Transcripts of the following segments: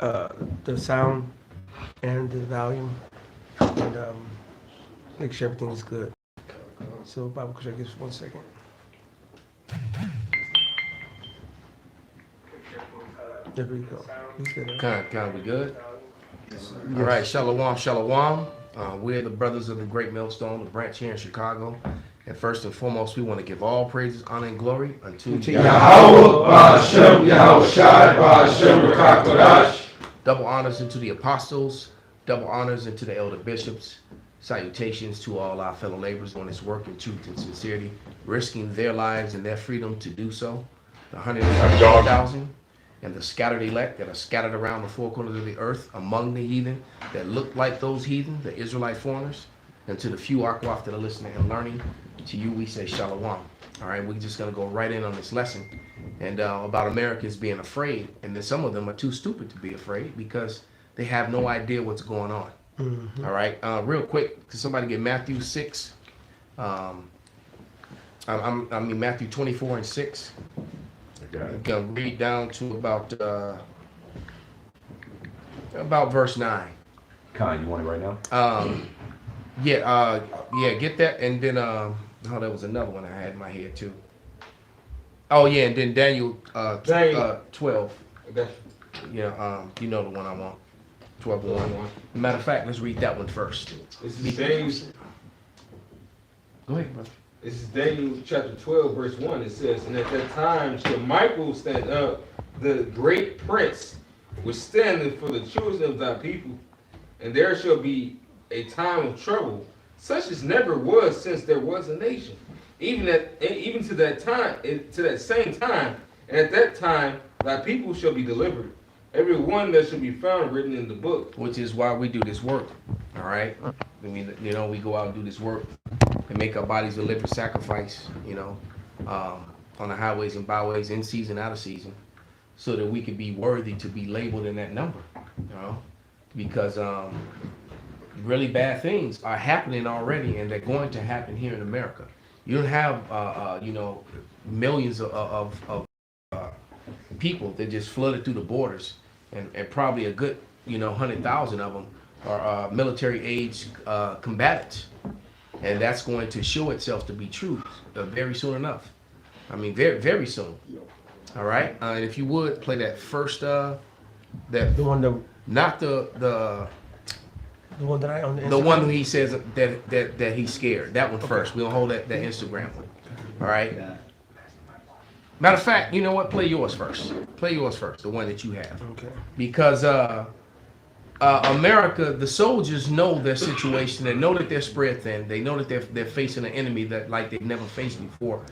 uh, the sound and the volume, and make sure everything is good. So, Bible, could I give us 1 second? There we go. He's good. Kind we good? All right, shalom, shalom. We're the brothers of the Great Millstone, the branch here in Chicago. And first and foremost, we want to give all praises, honor, and glory unto Yahweh, Ba'ashem, Yahweh Shai, Ba'ashem, Rakakodash. double honors into the apostles, double honors into the elder bishops. Salutations to all our fellow laborers on this work in truth and sincerity, risking their lives and their freedom to do so. The 144,000 and the scattered elect that are scattered around the four corners of the earth among the heathen that look like those heathen, the Israelite foreigners, and to the few Akwaf that are listening and learning, to you we say shalom. All right, we're just going to go right in on this lesson and about Americans being afraid, and then some of them are too stupid to be afraid because they have no idea what's going on. Mm-hmm. All right, real quick, can somebody get Matthew 6? I mean Matthew 24 and 6. I'm gonna read down to about verse 9. Khan, you want it right now? Yeah, get that, and then there was another one I had in my head too. Oh yeah, and then Daniel 12. Okay. Yeah, you know the one I want. 12:1. Matter of fact, let's read that one first. This is Daniel. Go ahead, brother. This is Daniel chapter 12, verse 1. It says, "And at that time shall Michael stand up, the great prince, was standing for the children of thy people, and there shall be a time of trouble, such as never was since there was a nation, even to that time, to that same time, and at that time thy people shall be delivered, every one that shall be found written in the book." Which is why we do this work. All right. I mean, we go out and do this work and make our bodies a living sacrifice. On the highways and byways, in season, out of season, so that we can be worthy to be labeled in that number. Because really bad things are happening already, and they're going to happen here in America. You don't have millions of people that just flooded through the borders, and probably a good 100,000 of them are military age combatants, and that's going to show itself to be true very soon enough. I mean, very very soon. All right, and if you would play that first The one that not the one that I on the one who he says that he's scared. That one first. We'll hold that Instagram one. All right. Matter of fact, you know what? Play yours first. Play yours first. The one that you have. Okay. Because America, the soldiers know their situation. They know that they're spread thin. They know that they're facing an enemy that like they've never faced before.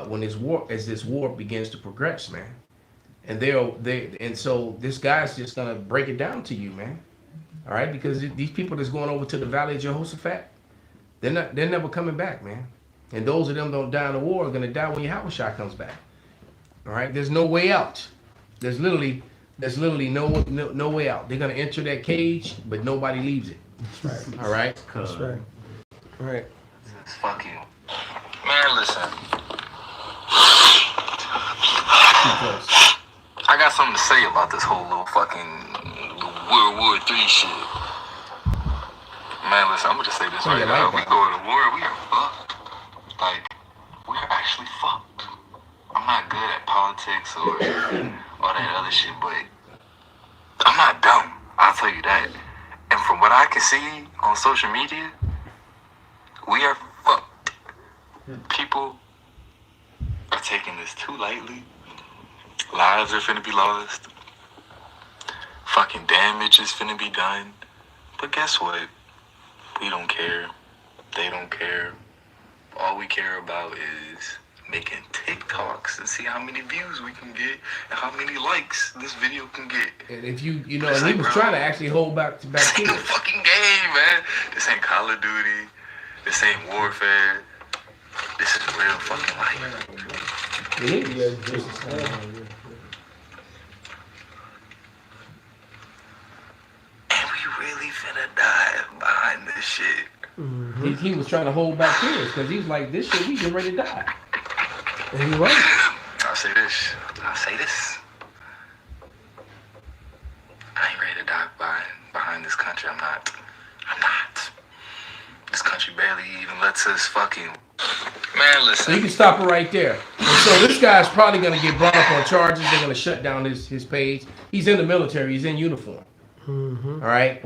When this war begins to progress, man, and so this guy's just gonna break it down to you, man. All right, because these people that's going over to the Valley of Jehoshaphat, they're never coming back, man. And those of them don't die in the war are gonna die when Yahushua comes back. All right, there's no way out. There's literally no way out. They're gonna enter that cage, but nobody leaves it. That's right. All right. That's right. All right. Fuck you. Man, listen. Too close. I got something to say about this whole little fucking World War III shit. Man, listen, I'm gonna just say this right now. If we go to war, we are fucked. Like, we're actually fucked. I'm not good at politics or all that other shit, but I'm not dumb. I'll tell you that. And from what I can see on social media, we are fucked. People are taking this too lightly. Lives are finna be lost. Fucking damage is finna be done. But guess what? We don't care. They don't care. All we care about is making TikToks and see how many views we can get and how many likes this video can get. And if and he was trying to actually hold back to This ain't no fucking game, man. This ain't Call of Duty. This ain't warfare. This is real fucking life. It is. And we really finna die behind this shit. Mm-hmm. He was trying to hold back tears because he was like, this shit, we getting ready to die. And he right. I'll say this. to die behind this country. I'm not. This country barely even lets us fucking. Man, So listen. you can stop it right there. And so this guy's probably gonna get brought up on charges. They're gonna shut down his page. He's in the military. He's in uniform. All right.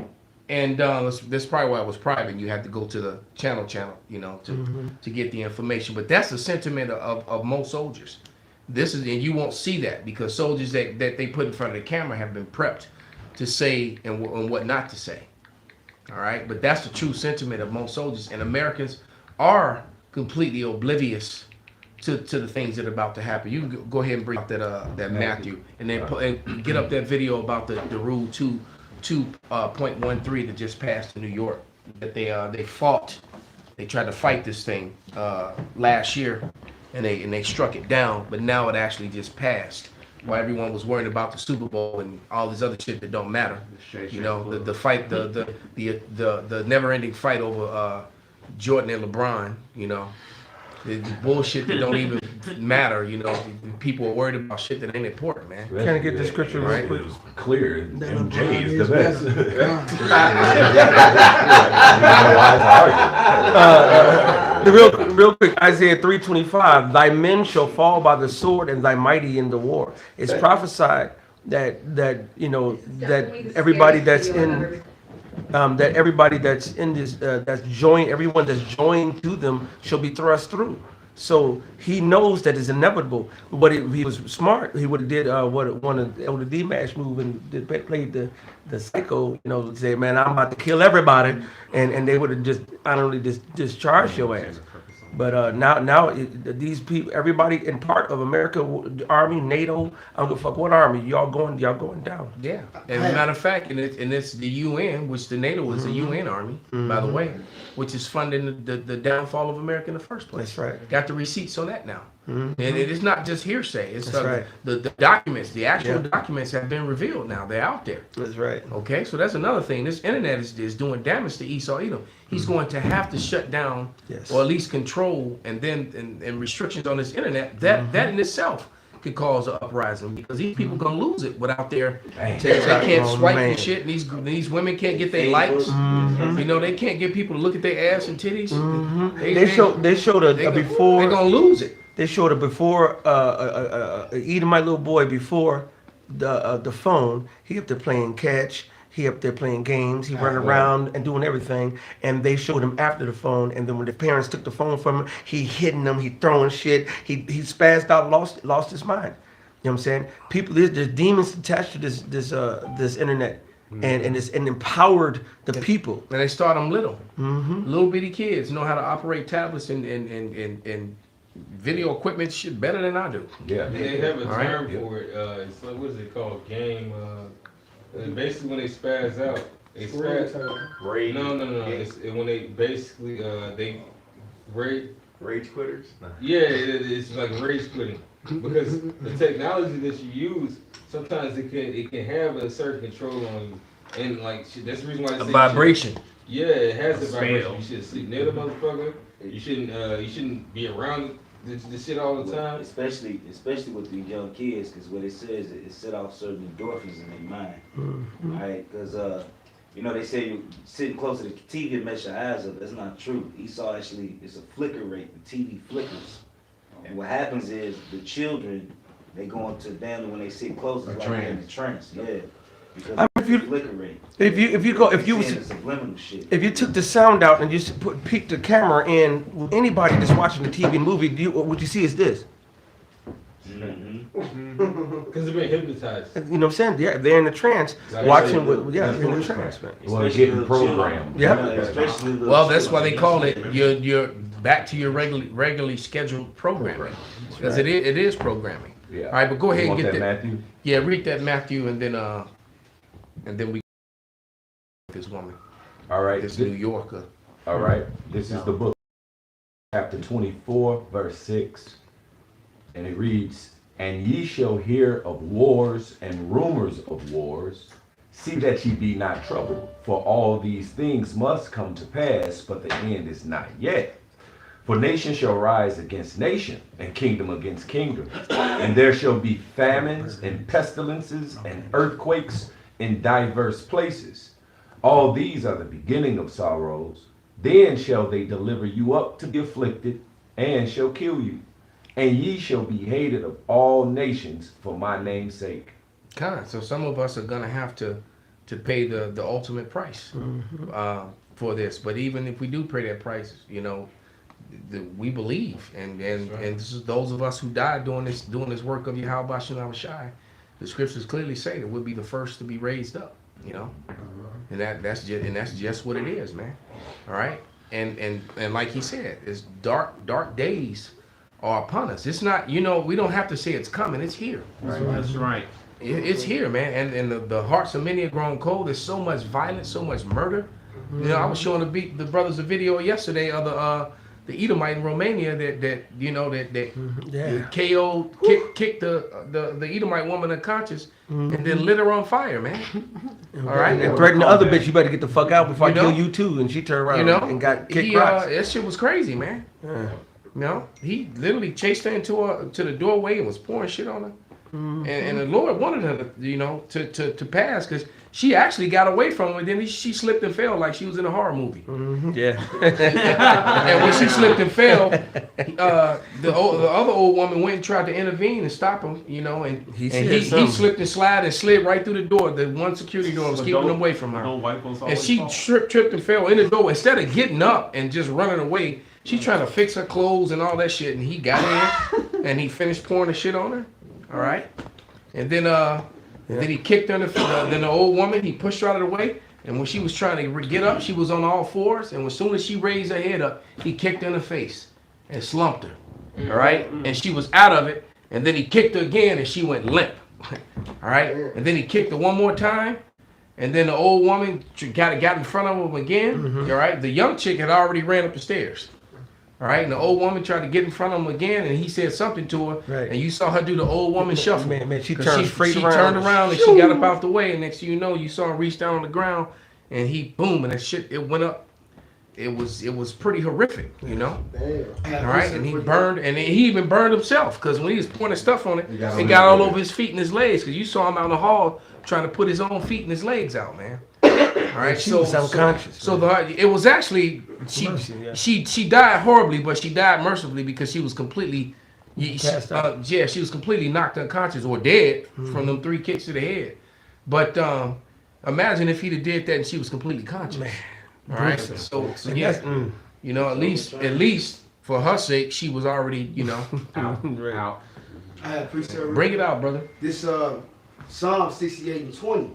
And this is probably why it was private. You had to go to the channel, you know, to get the information. But that's the sentiment of most soldiers. This is, and you won't see that because soldiers that they put in front of the camera have been prepped to say and what not to say. All right. But that's the true sentiment of most soldiers. And Americans are completely oblivious to the things that are about to happen. You can go ahead and bring up that Matthew, and then and get up that video about the rule 2.13 that just passed in New York. That they fought, they tried to fight this thing last year, and they struck it down. But now it actually just passed. While everyone was worried about the Super Bowl and all this other shit that don't matter, you know, the fight, the never-ending fight over Jordan and LeBron, you know. The bullshit that don't even matter, you know. People are worried about shit that ain't important, man. Can I get the scripture real quick? Clear. That MJ LeBron is is the best. Real quick, Isaiah 3:25. Thy men shall fall by the sword, and thy mighty in the war. It's prophesied that you know that everybody that's in this everyone that's joined to them shall be thrust through. So he knows that it's inevitable. But if he was smart, he would have did what one of the D-Mash move and played the psycho, you know, say, man, I'm about to kill everybody, and they would have just honorably discharged your ass. But now these people, everybody in part of America, Army, NATO, I don't give a fuck what army, y'all going down. Yeah. As a matter of fact, and it's the UN, which the NATO is a UN army, by the way, which is funding the downfall of America in the first place. That's right. Got the receipts on that now. And it is not just hearsay. It's That's right. the documents, the actual documents have been revealed now. They're out there. That's right. Okay, so that's another thing. This internet is doing damage to Esau Edom. He's going to have to shut down, Yes. or at least control, and restrictions on this internet. That in itself could cause an uprising because these people gonna lose it without their. They can't Oh, swipe man. and shit, and these women can't get their likes. You know, they can't get people to look at their ass and titties. They showed a before. They're gonna lose it. They showed a before Edomite little boy before the phone. He up there playing catch. He up there playing games. He running around and doing everything. And they showed him after the phone. And then when the parents took the phone from him, he hitting them. He throwing shit. He spazzed out, lost his mind. You know what I'm saying? People, there's demons attached to this internet, and it's empowered the people. And they start them little. Little bitty kids know how to operate tablets and video equipment shit better than I do. Yeah. They have a All right. term for it. It's like, what is it called? Game. Basically, when they spaz out, they spaz. Rage. No. It's when they basically they rage. Rage quitters. Yeah, it's like rage quitting because the technology that you use sometimes it can have a certain control on you, and like that's the reason why. A vibration. Yeah, it has a vibration. Spell. You should sleep near the motherfucker. You shouldn't be around this shit all the time. Especially with these young kids, because what it says, it set off certain endorphins in their mind. Right? Because, you know, they say you sitting close to the TV and mess your eyes up. That's not true. Esau actually, it's a flicker rate. The TV flickers. And what happens is the children, they go into them when they sit close, it's like they're in a trance. Yeah. Because If you- the flicker rate. If you Saying the subliminal shit. if you took the sound out and just peek the camera in, anybody that's watching the TV and movie, what you see is this. Because they've been hypnotized. You know what I'm saying? Yeah, they're in the trance, Like, watching with they're in the trance, man. Well, Especially getting little children. programmed. Yeah. You know, especially little Well, that's why they children. call it you're back to your regularly scheduled programming, because it is programming. Yeah. All right, but go ahead You and want get that, that. Matthew? Yeah, read that Matthew, and then we this woman, All right. this New Yorker. All right. This is the book, chapter 24, verse 6. And it reads, And ye shall hear of wars and rumors of wars. See that ye be not troubled, for all these things must come to pass, but the end is not yet. For nation shall rise against nation, and kingdom against kingdom. And there shall be famines and pestilences and earthquakes in diverse places. All these are the beginning of sorrows. Then shall they deliver you up to be afflicted, and shall kill you. And ye shall be hated of all nations for my name's sake. So some of us are gonna have to pay the ultimate price for this. But even if we do pay that price, you know, we believe, and this is those of us who died doing this work of Yahweh Shem Shai. The scriptures clearly say that we'll be the first to be raised up. You know, and that's just what it is, man. All right, and like he said, it's dark days are upon us. It's not, you know, we don't have to say it's coming. It's here. That's right. It's here, man. And the hearts of many are grown cold. There's so much violence, so much murder. You know, I was showing the brothers a video yesterday of the Edomite in Romania that KO kicked the Edomite woman unconscious and then lit her on fire, man. All right, And threatened the other bitch, you better get the fuck out before I You know? kill you too. And she turned around You know, and got kicked rocks. that shit was crazy, man. Yeah. You know, he literally chased her to the doorway and was pouring shit on her. And the Lord wanted her to, you know, to pass, because she actually got away from him, and then she slipped and fell like she was in a horror movie. Yeah. And when she slipped and fell, the other old woman went and tried to intervene and stop him, you know, and He he said something. slipped and slid right through the door. The one security door was keeping him away from her. Don't white folks And always she fall? tripped and fell in the door. Instead of getting up and just running away, she trying to fix her clothes and all that shit. And he got in and he finished pouring the shit on her. All right. And then he kicked her in the then the old woman, he pushed her out of the way. And when she was trying to get up, she was on all fours. And as soon as she raised her head up, he kicked her in the face and slumped her. All right. And she was out of it. And then he kicked her again and she went limp. All right. And then he kicked her one more time. And then the old woman got in front of him again. All right. The young chick had already ran up the stairs. All right. And the old woman tried to get in front of him again. And he said something to her. Right. And you saw her do the old woman shuffle. Man, she 'Cause turned straight around. She turned around and she got up out the way. And next thing you know, you saw him reach down on the ground. And he, boom, and that shit, it went up. It was pretty horrific, you know? All right, and he burned, and he even burned himself, because when he was pouring stuff on it, it got all over his feet and his legs, because you saw him out in the hall trying to put his own feet and his legs out, man. All right, She was unconscious. So it was actually, Mercy, yeah. she died horribly, but she died mercifully because she was completely, Passed out. she was completely knocked unconscious or dead from them 3 kicks to the head. But imagine if he'd have did that and she was completely conscious. All right, so yeah, you know, at least for her sake, she was already, you know, Out. I appreciate bring it out, brother. this Psalm 68:20.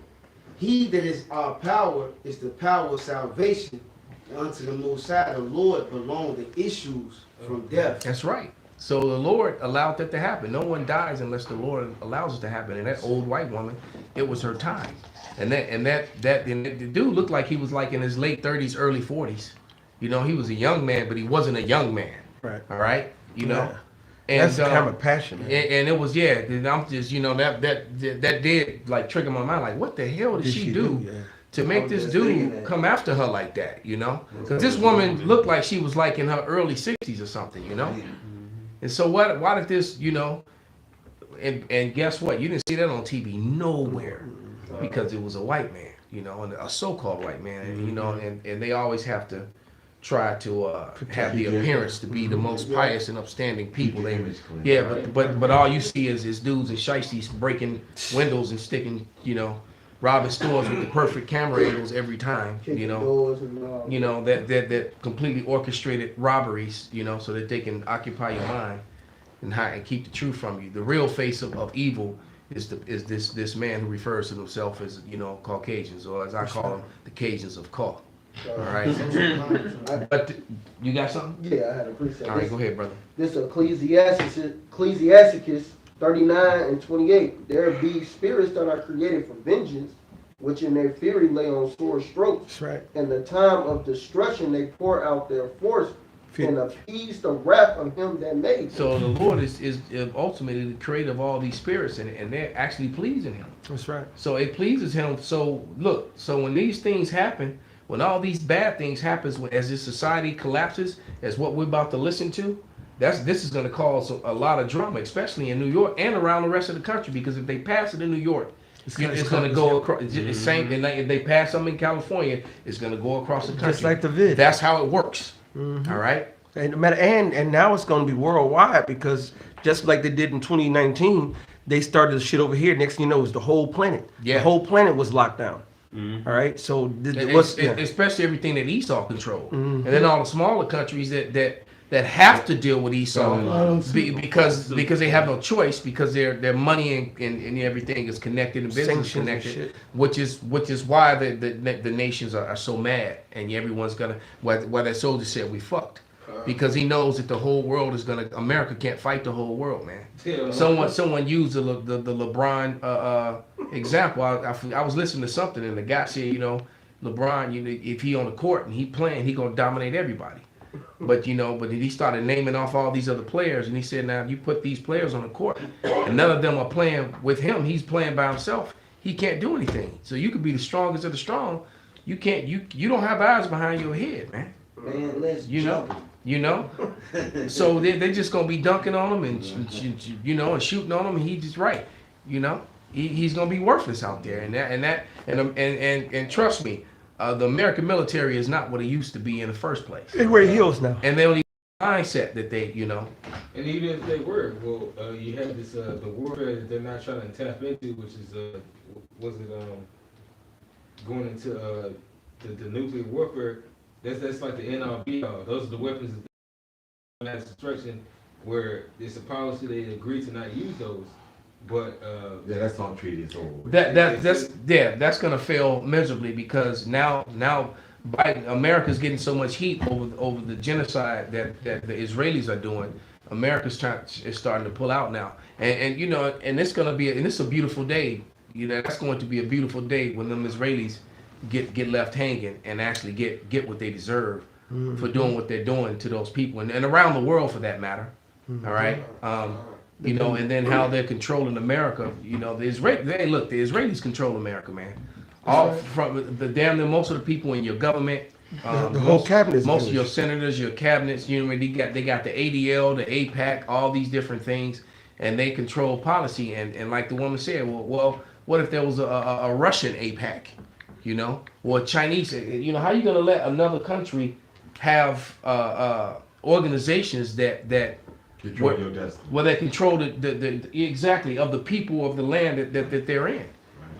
He that is our power is the power of salvation. Unto the Most High, the Lord, belong the issues from death. That's right. So the Lord allowed that to happen. No one dies unless the Lord allows it to happen. And that old white woman, it was her time. And the dude looked like he was like in his late 30s, early 40s. You know, he was a young man, but he wasn't a young man. Right. All right. You know. Yeah. And That's the kind of passion, man. and it was, yeah. And I'm just, you know, that did like trigger my mind. Like, what the hell did she do? Yeah. To make I'm this just thinking dude that. come after her like that, you know? Because this woman looked like she was like in her early 60s or something, you know? And so why did this, you know, and guess what? You didn't see that on TV nowhere because it was a white man, you know, and a so-called white man, and, you know, and they always have to try to have the appearance to be the most pious and upstanding people. But all you see is dudes and shiesties breaking windows and sticking, you know, robbing stores with the perfect camera angles every time, you know. You know, that completely orchestrated robberies, you know, so that they can occupy your mind and keep the truth from you. The real face of evil is this man who refers to himself as, you know, Caucasians, or as I call them, the Cajuns of Caw. All right. But you got something? Yeah, I had appreciate All right, go ahead, brother. This Ecclesiasticus 39:28. There be spirits that are created for vengeance, which in their fury lay on sore strokes. That's right. In the time of destruction they pour out their force and appease the wrath of him that made them. So the Lord is ultimately the creator of all these spirits, and they're actually pleasing him. That's right. So it pleases him. So look, so when these things happen, when all these bad things happens, as this society collapses, as what we're about to listen to, this is going to cause a lot of drama, especially in New York and around the rest of the country. Because if they pass it in New York, It's gonna go across. It's same. And like if they pass something in California, it's gonna go across the country. Just like the vid. That's how it works. All right. And now it's going to be worldwide because just like they did in 2019, they started the shit over here. Next thing you know, it was the whole planet. Yeah. The whole planet was locked down. All right. So Especially everything that Esau controlled, and then all the smaller countries that have to deal with Esau because they have no choice because their money and everything is connected and business is Sanctions and connected, shit. which is why the nations are so mad and everyone's gonna why that soldier said we fucked. Because he knows that the whole world is America can't fight the whole world, man. Yeah. Someone used the LeBron example. I was listening to something and the guy said, LeBron, if he on the court and he playing, he gonna dominate everybody. But he started naming off all these other players and he said, now you put these players on the court and none of them are playing with him. He's playing by himself. He can't do anything. So you could be the strongest of the strong. You can't. You don't have eyes behind your head, man. Man, let's So they're just gonna be dunking on him and shooting on him, and he's just right. He's gonna be worthless out there, and trust me, the American military is not what it used to be in the first place. They wear heels now. And they only mindset that they. And even if they were, you have this the warfare that they're not trying to tap into, which is going into the nuclear warfare. That's like the end all be all. Those are the weapons of mass destruction, where it's a policy they agree to not use those. But that's on treaty. It's over. That's gonna fail miserably because now America's getting so much heat over the genocide that the Israelis are doing. America's starting to pull out now, and it's gonna be it's a beautiful day. That's going to be a beautiful day when them Israelis get left hanging and actually get what they deserve for doing what they're doing to those people and around the world for that matter. All right. And then how they're controlling America. The Israelis control America, man. All from most of the people in your government, the whole cabinet. Most of your senators, your cabinets, they got the ADL, the APAC, all these different things, and they control policy. And like the woman said, well, what if there was a Russian APAC? Or Chinese, how you gonna let another country have organizations that control your destiny? Well, they control the exactly of the people of the land that they're in.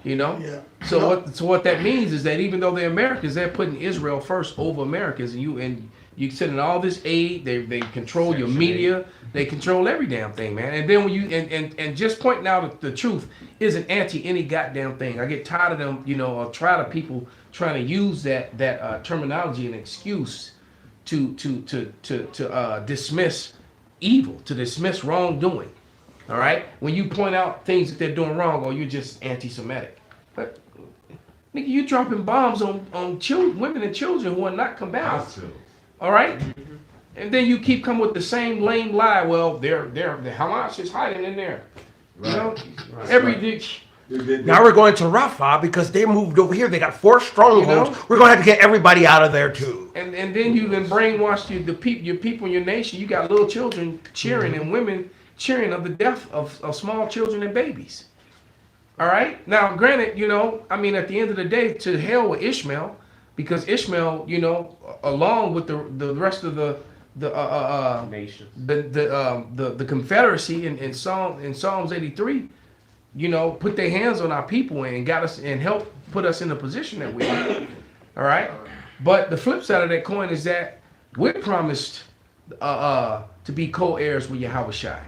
Yeah. So what that means is that even though they're Americans, they're putting Israel first over Americans, and you sending all this aid. They control your media. They control every damn thing, man. And then when you and just pointing out the truth isn't anti any goddamn thing. I get tired of them, or tired of people trying to use that terminology and excuse to dismiss evil, to dismiss wrongdoing. All right, when you point out things that they're doing wrong, or you're just anti-Semitic. But nigga, you dropping bombs on children, women and children who are not combatants. All right. And then you keep coming with the same lame lie. Well, the Hamas is hiding in there. Every ditch. Now we're going to Rafah because they moved over here. They got 4 strongholds. We're going to have to get everybody out of there too. And then you then brainwashed your people in your nation. You got little children cheering and women cheering of the death of small children and babies. All right. Now, granted, at the end of the day, to hell with Ishmael, because Ishmael, along with the rest of the nation, the Confederacy in Psalms 83, put their hands on our people and got us and helped put us in the position that we are. All right. But the flip side of that coin is that we're promised to be co-heirs with Yahweh Shai.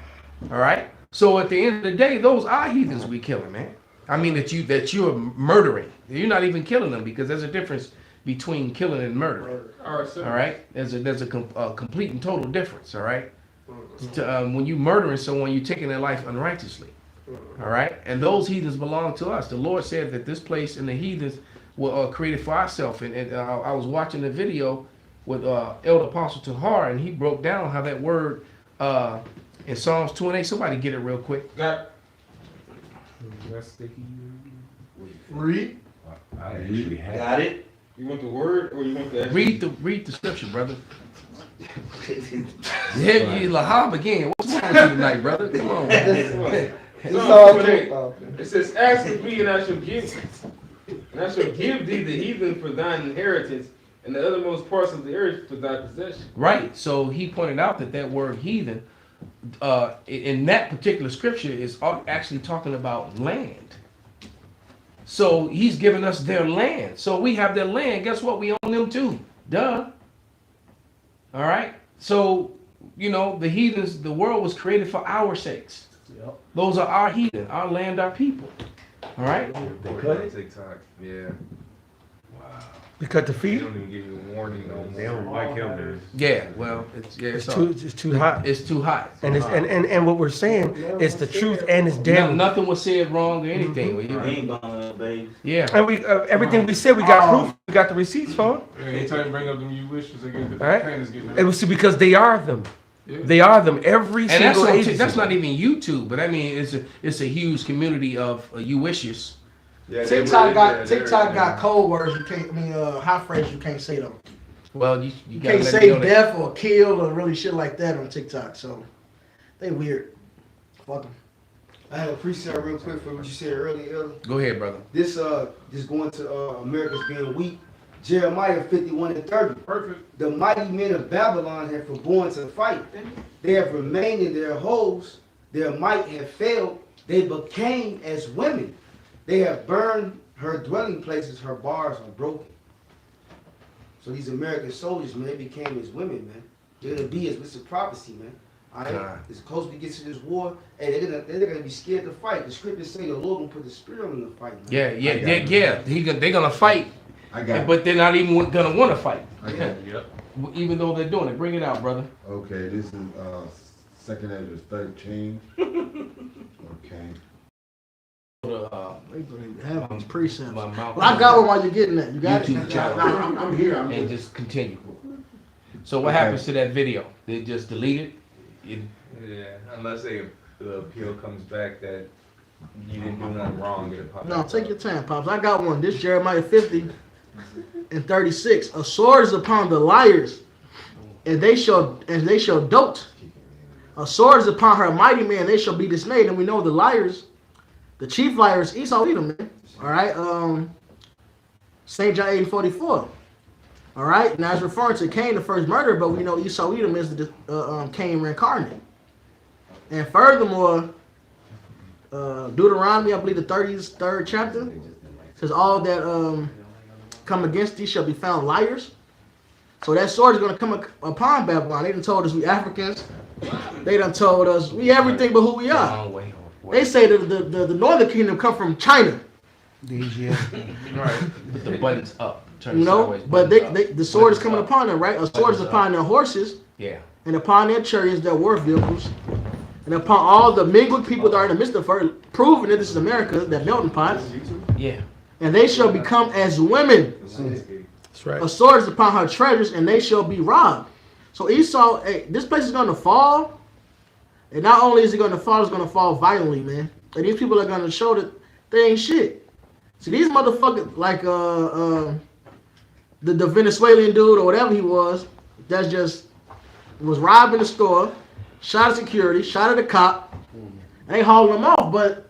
All right. So at the end of the day, those are heathens we killing, man. I mean that you're murdering. You're not even killing them because there's a difference between killing and murdering. All right. There's a complete and total difference. All right. When you murdering someone, you're taking their life unrighteously. All right. And those heathens belong to us. The Lord said that this place and the heathens were created for ourselves. And I was watching the video with Elder Apostle Tahar, and he broke down how that word in Psalms 2:8. Somebody get it real quick. Read. I actually have. Got it. You want the word or you want the? Read the scripture, brother. Yeah, you Lahab again. What's wrong with you tonight, brother? Come on. It's No, all but true. hey, it says, ask of me and I shall give thee. And I shall give thee the heathen for thine inheritance, and the othermost parts of the earth for thy possession. Right. So he pointed out that that word heathen, in that particular scripture, is actually talking about land. So he's giving us their land. So we have their land. Guess what? We own them too. Duh. All right. So, you know, the heathens, the world was created for our sakes. Yep. Those are our heathen, our land, our people. All right. They cut it? TikTok, yeah. Because the They feet, don't even give you a warning on They don't like him, dude. Yeah. Well, it's it's too hot. it's too hot. And what we're saying is the truth and it's damn. Nothing was said wrong or anything. We ain't buying that, baby. Yeah. And we everything we said, we got proof. We got the receipts for it. Anytime you bring up them you wishes again, the All right. pain is getting It was because they are them. They are them. Every And that's single not, agency. that's not even YouTube, but I mean it's a huge community of you wishes. TikTok got code words you can't. I mean, hot phrases you can't say them. Well, you You gotta can't let say me know that. death or kill or really shit like that on TikTok. So they weird. Fuck them. I had a precept real quick for what you said earlier. Go ahead, brother. This going to America's being weak. Jeremiah 51:30. Perfect. The mighty men of Babylon have forborne to fight. They have remained in their holes. Their might have failed. They became as women. They have burned her dwelling places. Her bars are broken. So these American soldiers, man, they became as women, man. They're gonna be as it's a prophecy, man. All right. God. As close we get to this war, hey, they're gonna be scared to fight. The scriptures say the Lord gonna put the spirit on them to fight, man. Yeah. They're gonna fight, I got it. but they're not even gonna want to fight, I got it. Yep. even though they're doing it. Bring it out, brother. Okay, this is Second Ezra 13. Okay. Have these precepts. My mouth. Well, I got one while you're getting that. You got YouTube it? channel. I'm here. I'm And here. just continue. So what Okay. happens to that video? They just delete it? Yeah, unless the appeal comes back that you didn't do nothing wrong. It'll pop No, up. take your time, Pops. I got one. This Jeremiah 50:36. A sword is upon the liars, and they shall dote. A sword is upon her mighty men, they shall be dismayed. And we know the liars, the chief liars, Esau Edom, man. All right. St. John 8:44. All right. Now it's referring to Cain, the first murderer, but we know Esau Edom is the Cain reincarnate. And furthermore, Deuteronomy, I believe the 33rd chapter, says all that come against thee shall be found liars. So that sword is going to come upon Babylon. They done told us we Africans. They done told us we everything but who we are. Long way. They say that the northern kingdom come from China, Right. Put the buttons up. Turn you know. sideways, But buttons up. the sword is Buttons coming up. upon them, right? A sword is Buttons upon their horses Yeah. and upon their chariots, their war vehicles, and upon all the mingled people that are in the midst of her, proving that this is America, that melting pot. Yeah. And they shall become as women. That's right. A sword is upon her treasures, and they shall be robbed. So Esau, hey, this place is going to fall. And not only is it going to fall, it's going to fall violently, man. And these people are going to show that they ain't shit. See, these motherfuckers, like the Venezuelan dude or whatever he was, that just was robbing the store, shot at security, shot at a cop, ain't hauling them off. But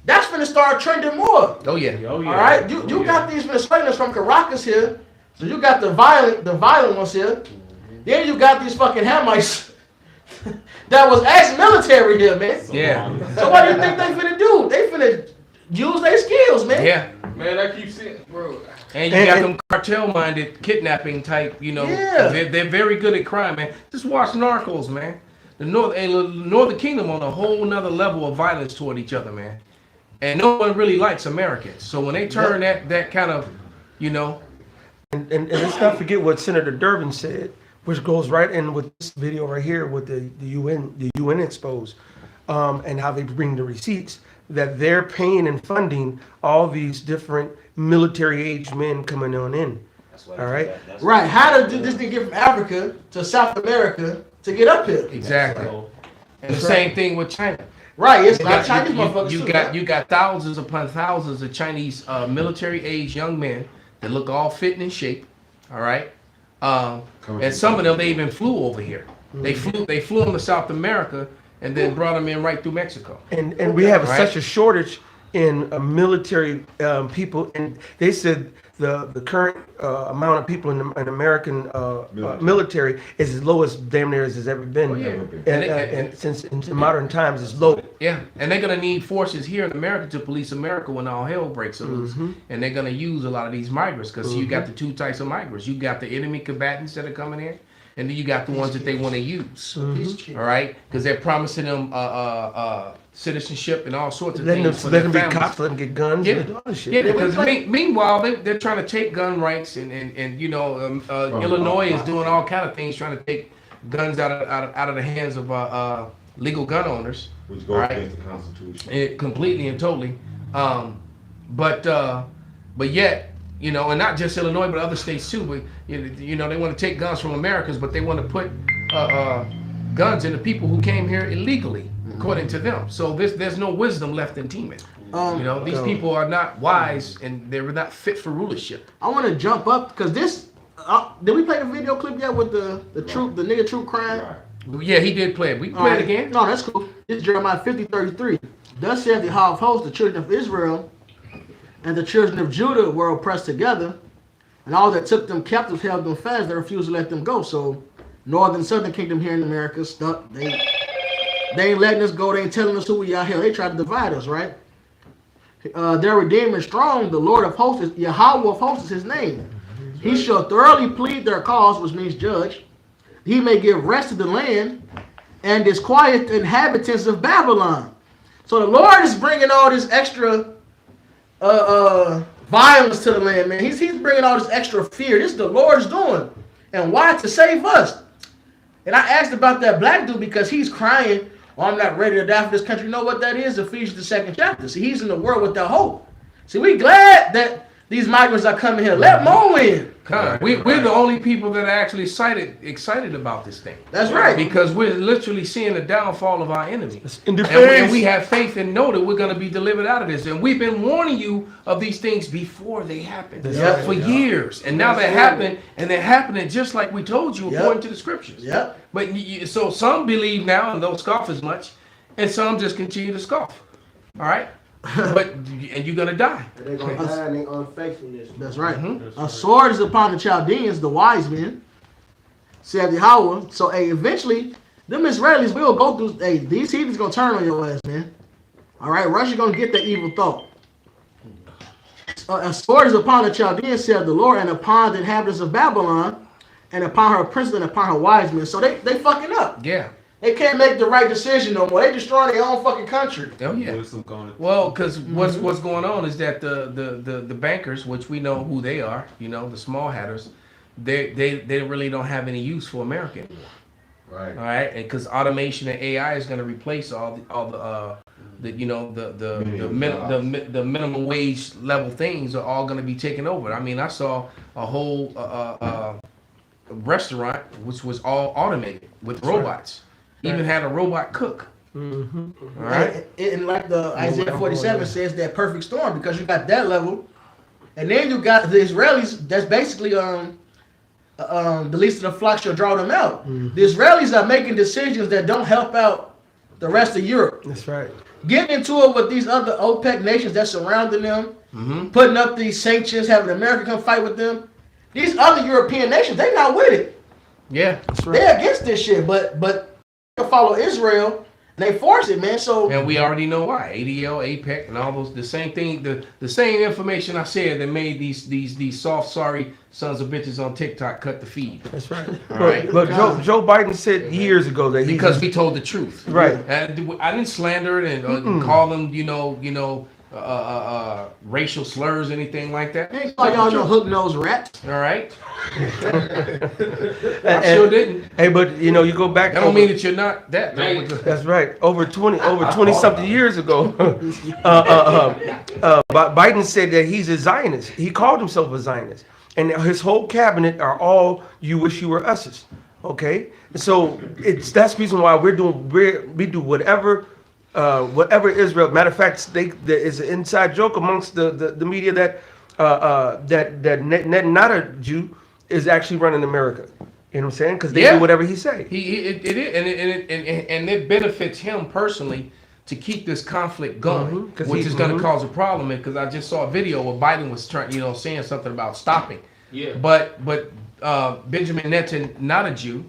that's going to start trending more. Oh yeah. Oh, yeah. All right, you got these Venezuelans from Caracas here, so you got the violent ones here. Then you got these fucking Hamites that was ex-military here, man. Yeah. So what do you think they finna do? They finna use their skills, man. Yeah. Man, I keep seeing, bro. And you got them cartel-minded kidnapping type, you know. Yeah. They're very good at crime, man. Just watch Narcos, man. The Northern Kingdom on a whole nother level of violence toward each other, man. And no one really likes Americans. So when they turn that kind of, you know. And let's not forget what Senator Durbin said, which goes right in with this video right here with the UN exposed, and how they bring the receipts that they're paying and funding all these different military-aged men coming on in. That's why All right. that's Right. How did this thing get from Africa to South America to get up here? Exactly. And the same thing with China. Right. It's You not got- Chinese you- motherfuckers. you too, got man. you got thousands upon thousands of Chinese military-aged young men that look all fit and in shape. All right. And some of them they even flew over here. They flew them to South America and then brought them in right through Mexico. And we have Right. such a shortage in military people, and they said the current amount of people in the American military is as low as damn near as it's ever been. Oh, yeah. And since in modern times it's low. Yeah, and they're gonna need forces here in America to police America when all hell breaks loose, and they're gonna use a lot of these migrants because you got the two types of migrants. You got the enemy combatants that are coming in, and then you got the ones that they want to use. All right, because they're promising them citizenship and all sorts of Let them, things. for let their them be families. cops, let them get guns, Yeah. let them do all this shit. Yeah, because meanwhile they're trying to take gun rights and you know Illinois is doing all kind of things trying to take guns out of the hands of legal gun owners. Which goes Right. against the Constitution. Completely and totally. But yet, you know, and not just Illinois, but other states too. But you know, they want to take guns from Americans, but they want to put guns in the people who came here illegally, according to them. So there's no wisdom left in teaming. You know, these people are not wise and they're not fit for rulership. I want to jump up because this. Did we play the video clip yet with the troop, the nigga troop crying? Right. Yeah, he did play it. We can play it again. No, that's cool. This is Jeremiah 50:33. Thus saith the Yahweh of hosts, the children of Israel and the children of Judah were oppressed together, and all that took them captives held them fast. They refused to let them go. So, northern, southern kingdom here in America stuck. They ain't letting us go. They ain't telling us who we are here. They tried to divide us, right? Their Redeemer is strong. The Lord of hosts is Yahweh of hosts is his name. He shall thoroughly plead their cause, which means judge. He may give rest to the land and disquiet the inhabitants of Babylon. So the Lord is bringing all this extra violence to the land, man. He's bringing all this extra fear. This is the Lord's doing. And why? To save us. And I asked about that black dude because he's crying, oh, I'm not ready to die for this country. You know what that is? Ephesians the 2nd chapter. See, he's in the world without hope. See, we glad that these migrants are coming here. Let them all in. We're the only people that are actually excited about this thing. That's right. Because we're literally seeing the downfall of our enemy. In the And we have faith and know that we're going to be delivered out of this. And we've been warning you of these things before they happen Yep. for years. And now they're happening, and they're happening just like we told you Yep. according to the scriptures. Yep. But so some believe now and don't scoff as much, and some just continue to scoff. All right? And you're going to die. They're going to die in their unfaithfulness. That's right. A sword is upon the Chaldeans, the wise men, said Yahweh. So, eventually, them Israelis will go through. Hey, these heathens gonna turn on your ass, man. All right, Russia gonna get that evil thought. A sword is upon the Chaldeans, said the Lord, and upon the inhabitants of Babylon, and upon her princes and upon her wise men. So they fucking up. Yeah. They can't make the right decision no more. They destroying their own fucking country. Oh yeah. Well, because what's going on is that the bankers, which we know who they are, you know, the small hatters, they really don't have any use for America anymore. Right. All right, and because automation and AI is going to replace all the you know the minimum wage level things are all going to be taken over. I mean, I saw a whole restaurant which was all automated with robots. Even had a robot cook. Mm-hmm. All right. And like the Isaiah 47 says, that perfect storm, because you got that level, and then you got the Israelis. That's basically the least of the flock shall draw them out. Mm-hmm. The Israelis are making decisions that don't help out the rest of Europe. That's right. Getting into it with these other OPEC nations that's surrounding them, putting up these sanctions, having America come fight with them. These other European nations, they not with it. Yeah, That's right. They're against this shit, but they follow Israel. They force it, man. So and we already know why. ADL, APEC, and all those the same thing. The same information I said that made these soft, sorry sons of bitches on TikTok cut the feed. That's right. All right. But Joe Biden said years ago that Because we told the truth. Right. And I didn't slander it and call them, racial slurs, anything like that. ain't call y'all no hook nose rats. All right. I sure didn't. Hey, but you know, you go back. That don't mean that you're not that. That's right. Over 20 something years ago, Biden said that he's a Zionist. He called himself a Zionist, and his whole cabinet are all "you wish you were us's." Okay, so that's the reason why we do whatever Israel. Matter of fact, there is an inside joke amongst the media that Net not a Jew is actually running America. You know what I'm saying? Because they Yeah. do whatever he say. It is, and it benefits him personally to keep this conflict going, 'Cause which he- is going to cause a problem. Because I just saw a video where Biden was trying, saying something about stopping. Yeah. But Benjamin Netanyahu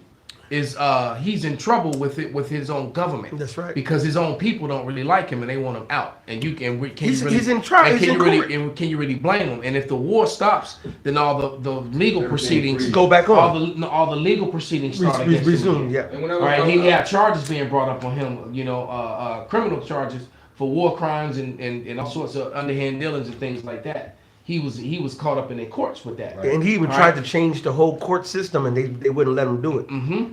is he's in trouble with his own government. That's right. Because his own people don't really like him and they want him out. And He's in trial. and He's in court. can you really blame him? And if the war stops, then all the legal proceedings Go back on. all the legal proceedings start against him. Resume, yeah. And whenever All right, he had charges being brought up on him, criminal charges for war crimes and all sorts of underhand dealings and things like that. He was caught up in the courts with that. And he even All tried right. to change the whole court system, and they wouldn't let him do it. Mm-hmm.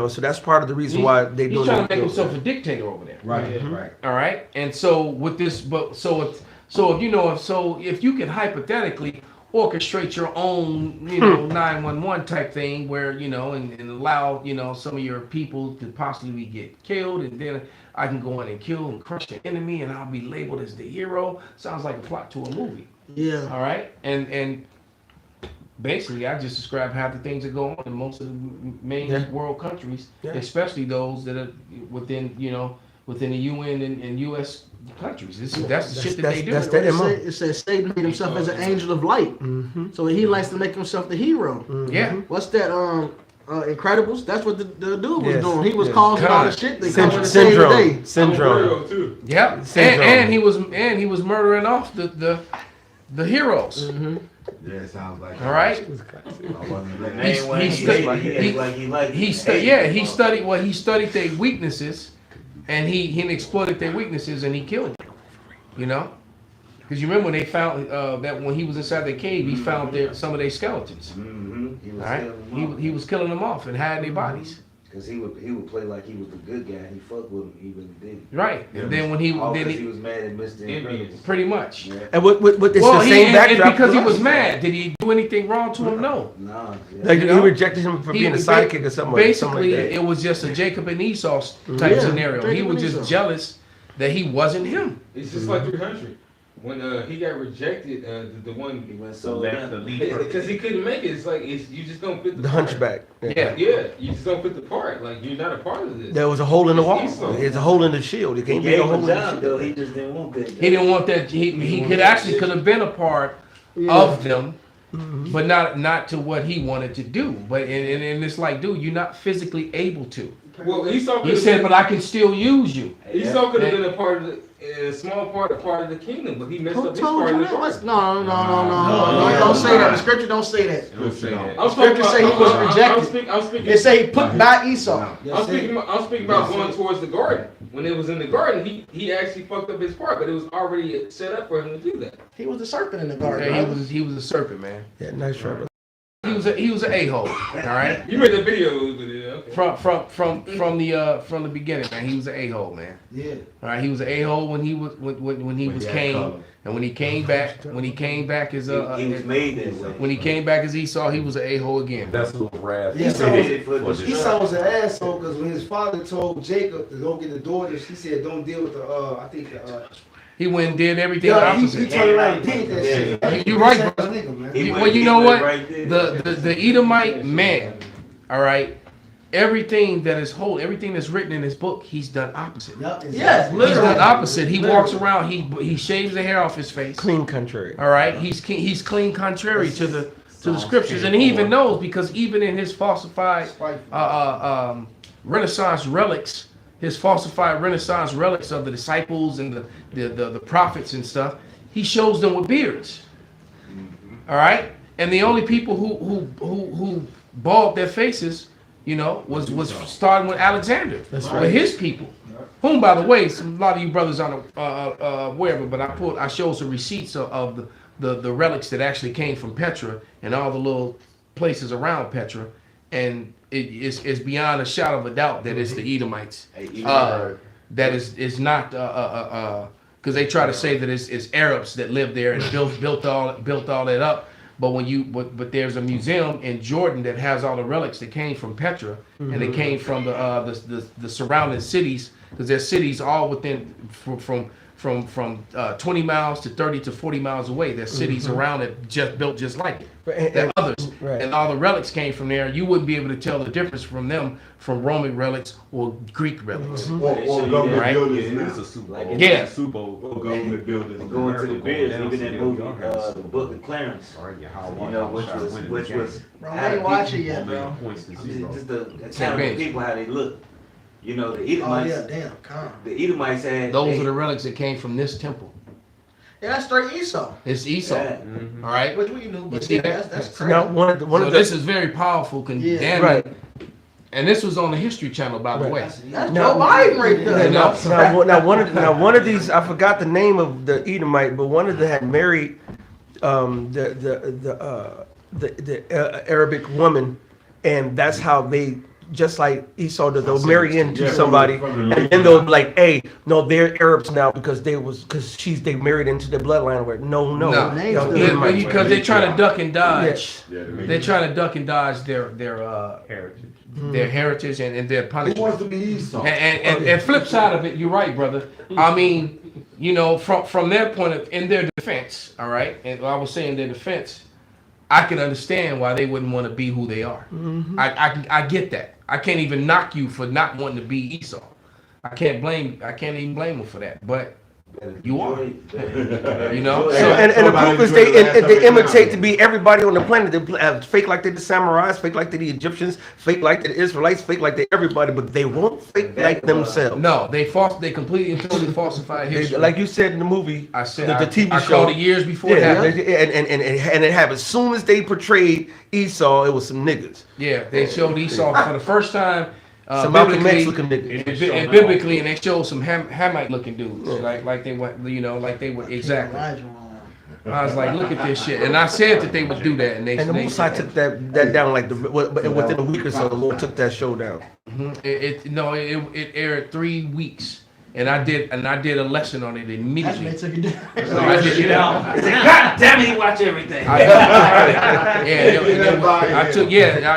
So that's part of the reason why they He's doing trying that. to make himself a dictator over there. Right, right. All right, and so with this, if you can hypothetically orchestrate your own, 911 type thing where, and allow, some of your people to possibly get killed, and then I can go in and kill and crush the enemy, and I'll be labeled as the hero. Sounds like a plot to a movie. Yeah. All right, and basically, I just described how the things that go on in most of the main Yeah. world countries, Yeah. especially those that are within the UN and US countries. That's the shit that they do. that's that MO. It says Satan made himself as an angel of light. So he likes to make himself the hero. Yeah. What's that? Incredibles. That's what the dude was Yes. doing. He was Yes. causing all the God. shit. They call it the Syndrome. day. Syndrome. too. Yep. Syndrome. And he was murdering off the heroes. Yeah, it sounds like. All right. I wasn't there. He studied their weaknesses, and he exploited their weaknesses, and he killed them. Because you remember when they found that when he was inside the cave, he found some of their skeletons. He All was right, killing them he was killing them off and hiding their bodies. because he would play like he was the good guy. He fucked with him, he really didn't. Right, and then when he All then because he he was mad at Mr. Incredible. pretty much. Yeah. And what it's Well, the same backdrop. because he was mad. Did he do anything wrong to him? No. Nah, yeah. Like, You he know? rejected him for being a sidekick or something. Basically, like that. it was just a Jacob and Esau type Yeah, scenario. He Jacob was and just Esau. jealous that he wasn't him. It's just like 300. When he got rejected, the one He went so down. because he couldn't make it. It's like you just don't fit the The part. Hunchback. Yeah. Yeah, you just don't fit the part. Like you're not a part of this. There was a hole in the wall. Esau. There's a hole in the shield. It He can't be gave a him hole a in the job shield. though. He just didn't want that. He didn't want that. He could have been a part of them, but not to what he wanted to do. But and it's like, dude, you're not physically able to. Well, Esau He could said, have but I can still use you. been, Esau could have been a part of a small part of the kingdom, but he messed Who up his told part you in the that? garden. No. Don't say that. The scripture don't say that. I'm Scripture talking say he was about- rejected. I'm speaking. It say he put by Esau. I'm speaking about going towards the garden. When it was in the garden, he actually fucked up his part, but it was already set up for him to do that. He was the serpent in the garden. Yeah, right? he was a serpent, man. Yeah, nice try, brother. He was an a-hole. All right. You made the video with it, okay. From the beginning, man. He was an a-hole, man. Yeah. All right. He was an a-hole when he was Cain, and when he came back as He was made that way. when he came back as Esau, he was an a-hole again. That's a wrath. Yeah, so- Made it for Was the it- Esau was an asshole because when his father told Jacob to go get the daughters, he said, "Don't deal with the He went and did everything yeah, he opposite. turned around and did that shit. You're right, That's brother. nigga, man. He Well, went- you he know went what? right there. The Edomite man, all right. Everything that is whole, everything that's written in his book, he's done opposite. Yup, Yes, exactly. He's done opposite. He walks around. He shaves the hair off his face. Clean contrary. All right. He's clean contrary to the scriptures, and he even knows because even in his falsified Renaissance relics, his falsified Renaissance relics of the disciples and the prophets and stuff, he shows them with beards. All right, and the only people who bald their faces, was starting with Alexander, with his people. Whom, by the way, a lot of you brothers aren't aware of it, but I showed some receipts of the relics that actually came from Petra and all the little places around Petra, and it's beyond a shadow of a doubt that it's the Edomites. That is not because they try to say that it's Arabs that live there and built all that up. But there's a museum in Jordan that has all the relics that came from Petra and they came from the surrounding cities, because there's cities all within from 20 miles to 30 to 40 miles away. There's cities around it built just like it. the others, right. and all the relics came from there. You wouldn't be able to tell the difference from them from Roman relics or Greek relics. Or government Right. buildings. It's a Super Bowl. Yeah. Super Bowl. Or government buildings. Going to the Bears, Down, even see that them movie, young guys. the Book of Clarence, All right, yeah, how you know, which was Bro, I ain't watch it yet, bro. Points to just zero. the account of the people how they look. You know, the Oh Edomites, yeah, damn, calm. the Edomites had Those are the relics that came from this temple. Yeah, that's straight Esau. It's Esau. Yeah. All right. Which we knew, but see yeah, that? that's So crazy. now one of So the this is very powerful. Yeah. Damn right. it. And this was on the History Channel, by the way. That's Now- Joe Biden right Yeah, there. now one of these, I forgot the name of the Edomite, but one of them had married the Arabic woman, and that's how they, just like Esau, they'll marry into somebody, and then they'll be like, hey, no, they're Arabs now because they married into their bloodline. Where no, No. y'all Edomites. Because they're trying to duck and dodge. Yeah, They're trying to duck and dodge their heritage and their Who punishment. wants to be Esau? And flip side of it, you're right, brother. I mean, you know, from their point of, in their defense, all right, and I was saying their defense, I can understand why they wouldn't want to be who they are. I get that. I can't even knock you for not wanting to be Esau. I can't even blame them for that. But you are, you know. So, And the proof is they imitate to be everybody on the planet. They fake like they're the samurais, fake like they're the Egyptians, fake like they're the Israelites, fake like they're everybody, but they won't fake like themselves. no, they completely and totally falsified history. Like you said in the movie, I said the TV I show. called it years before it Yeah, happened. and it happened as soon as they portrayed Esau. It was some niggas, Yeah, they showed Esau for the first time. some Malcolm X biblically, looking niggas. and biblically, and they showed some Hamite looking dudes, like they went, you know, like they were exactly. I was like, look at this shit, and I said that they would do that, and they. And the they Mossad took that down like within a week or so. The Lord took that show down. It aired 3 weeks, and I did a lesson on it immediately. That's what they took it So I did it out. God damn it, he watch everything. I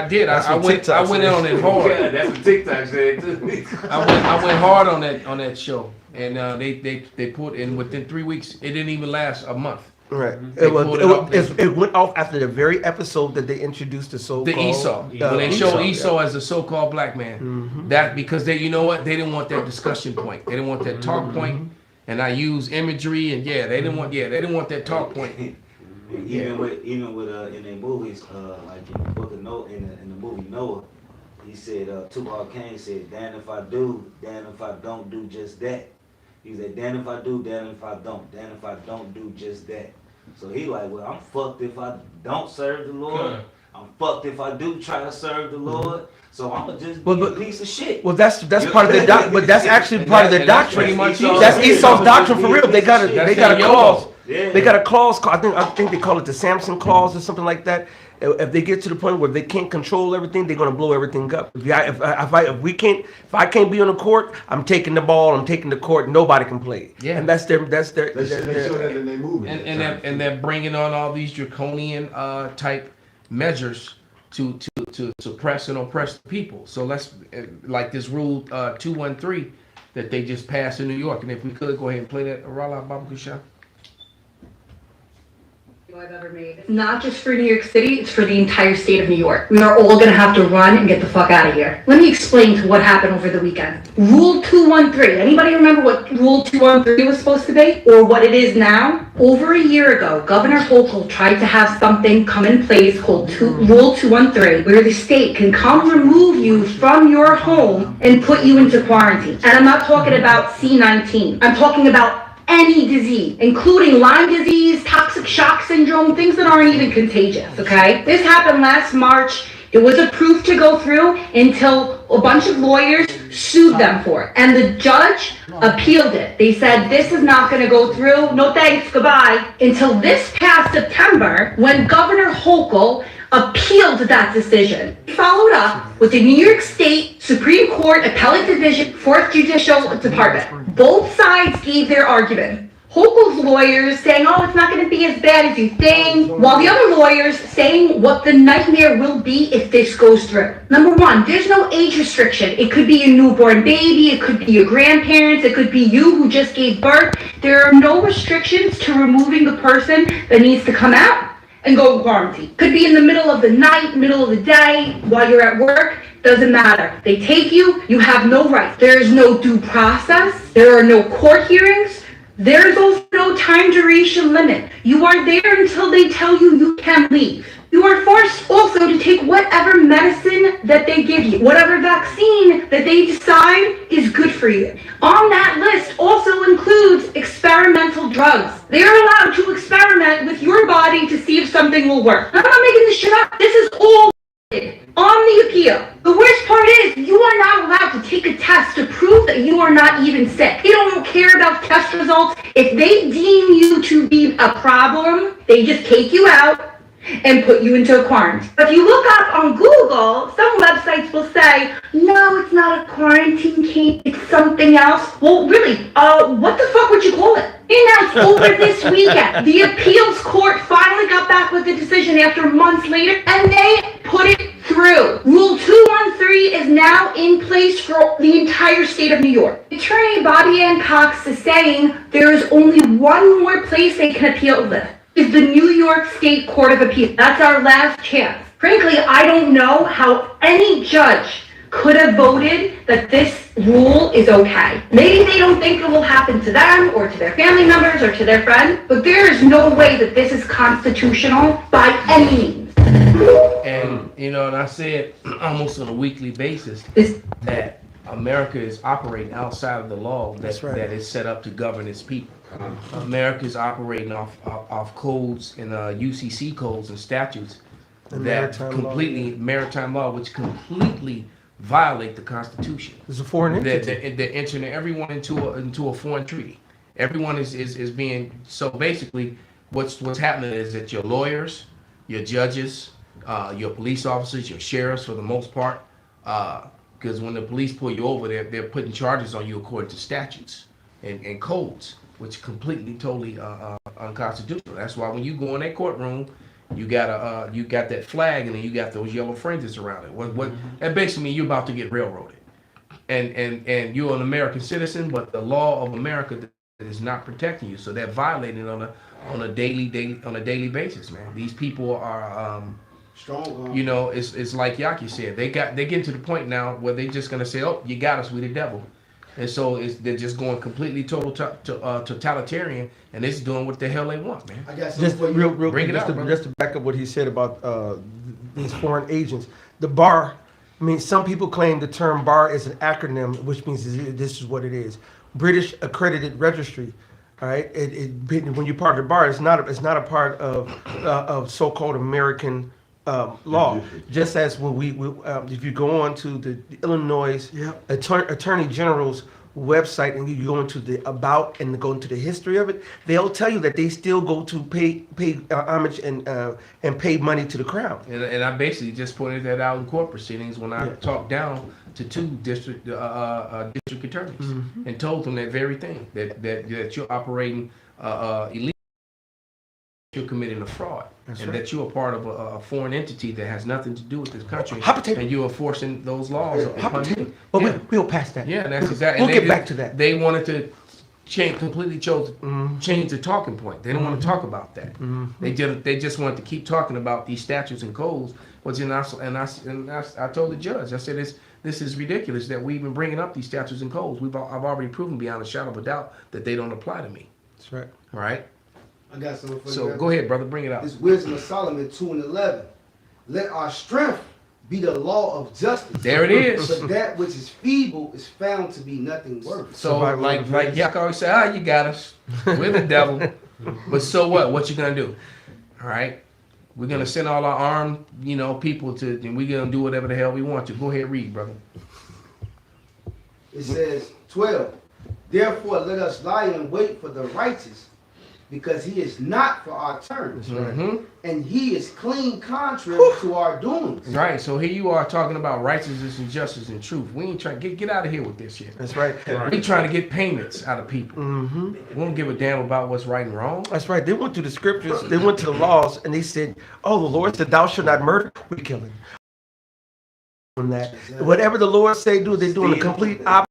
did. I went in on it hard. Yeah, that's what TikTok said too. I went hard on that show, and they put in within 3 weeks. It didn't even last a month. Right. They pulled it off. It went off after the very episode that they introduced the so-called The Esau. When they showed Esau as a so-called black man, that because they, you know what, they didn't want that discussion point. They didn't want that talk point. And I use imagery, and they didn't want that talk point. Even with in the movies, like in the book of Noah, in the movie Noah, he said Tupac Kane said, "Damn if I do, damn if I don't do just that." He said, "Damn if I do, damn if I don't, damn if I don't do just that." So he like, well, I'm fucked if I don't serve the Lord. I'm fucked if I do try to serve the Lord. So I'ma just be a piece of shit. Well, that's part of their but that's actually part of their doctrine. pretty much That's Esau's doctrine for real. They got a their clause. Yeah. They got a clause. I think they call it the Samson clause or something like that. If they get to the point where they can't control everything, they're gonna blow everything up. If I can't be on the court, I'm taking the ball. I'm taking the court. Nobody can play. Yeah. And that's their. They show that in their movie. And they're bringing on all these draconian type measures to suppress and oppress the people. So let's like this rule 213 that they just passed in New York. And if we could go ahead and play that Rala Baba Kusha. I've ever made. It's not just for New York City, it's for the entire state of New York. We are all gonna have to run and get the fuck out of here. Let me explain to what happened over the weekend. Rule 213. Anybody remember what Rule 213 was supposed to be? Or what it is now? Over a year ago, Governor Hochul tried to have something come in place called Rule 213, where the state can come remove you from your home and put you into quarantine. And I'm not talking about C-19. I'm talking about any disease, including Lyme disease, toxic shock syndrome, things that aren't even contagious, okay? This happened last March. It was approved to go through until a bunch of lawyers sued them for it. And the judge appealed it. They said, this is not gonna go through, no thanks, goodbye. Until this past September, when Governor Hochul appealed that decision. He followed up with the New York State Supreme Court Appellate Division, 4th Judicial Department. Both sides gave their argument. Hochul's lawyers saying, oh, it's not going to be as bad as you think, while the other lawyers saying what the nightmare will be if this goes through. Number one, there's no age restriction. It could be a newborn baby, it could be your grandparents, it could be you who just gave birth. There are no restrictions to removing the person that needs to come out. and go quarantine. Could be in the middle of the night, middle of the day, while you're at work, doesn't matter. They take you, you have no rights. There is no due process, there are no court hearings, there is also no time duration limit. You are there until they tell you you can leave. You are forced also to take whatever medicine that they give you, whatever vaccine that they decide is good for you. On that list also includes experimental drugs. They are allowed to experiment with your body to see if something will work. I'm not making this shit up. This is all on the appeal. The worst part is you are not allowed to take a test to prove that you are not even sick. They don't care about test results. If they deem you to be a problem, they just take you out and put you into a quarantine. If you look up on Google, some websites will say, no, it's not a quarantine case, it's something else. Well, really, what the fuck would you call it? And now it's over this weekend. The appeals court finally got back with the decision after months later, and they put it through. Rule 213 is now in place for the entire state of New York. Attorney Bobby Ann Cox is saying there is only one more place they can appeal this. Is the New York State Court of Appeal. That's our last chance. Frankly, I don't know how any judge could have voted that this rule is okay. Maybe they don't think it will happen to them or to their family members or to their friends, but there is no way that this is constitutional by any means. And, you know, and I said almost on a weekly basis that America is operating outside of the law that is set up to govern its people. America is operating off codes and UCC codes and statutes that completely maritime law, which completely violate the Constitution. It's a foreign entity. They're entering everyone into a foreign treaty. Everyone is being, so basically what's happening is that your lawyers, your judges, your police officers, your sheriffs for the most part, because when the police pull you over, they're putting charges on you according to statutes and codes, which completely, totally unconstitutional. That's why when you go in that courtroom, you got that flag and then you got those yellow fringes around it. That basically means you're about to get railroaded, and you're an American citizen, but the law of America that is not protecting you, so they're violating on a daily basis, man. These people are strong. You know, it's like Yaki said, they get to the point now where they just gonna say, oh, you got us, we the devil. And so they're just going completely totalitarian, and it's doing what the hell they want, man. I got Just real Bring quick, it out, just to back up what he said about these foreign agents. The bar, I mean, some people claim the term bar is an acronym, which means this is what it is. British Accredited Registry. All right, when you're part of the bar, it's not a part of so-called American law. Just as when if you go on to the Illinois Attorney General's website and you go into the about and go into the history of it, they'll tell you that they still go to pay homage and pay money to the crown. And I basically just pointed that out in court proceedings when I talked down to two district attorneys and told them that very thing, that you're operating illegally. You're committing a fraud, that you're a part of a foreign entity that has nothing to do with this country, and you are forcing those laws upon you. But we'll pass that. Yeah, that's exactly. We'll get back to that. They wanted to change the talking point. They didn't want to talk about that. They just wanted to keep talking about these statutes and codes. I told the judge, I said this is ridiculous that we even bringing up these statutes and codes. I've already proven beyond a shadow of a doubt that they don't apply to me. That's right. All right. I got something for you. So go ahead, brother, bring it out. It's Wisdom of Solomon 2:11. Let our strength be the law of justice. There it is. But that which is feeble is found to be nothing worth. So like Yak always say, you got us. We're the devil. But so what? What you gonna do? All right. We're gonna send all our armed, people and we're gonna do whatever the hell we want to. Go ahead, read, brother. It says 12. Therefore, let us lie in wait for the righteous, because he is not for our turn, and he is clean contrary to our doings. Right. So here you are talking about righteousness and justice and truth. We ain't trying to get out of here with this shit. That's right. We trying to get payments out of people. We don't give a damn about what's right and wrong. That's right. They went to the scriptures, they went to the laws, and they said, "Oh, the Lord said, thou shalt not murder. We killing." On that, whatever the Lord say, do. They're doing the complete opposite.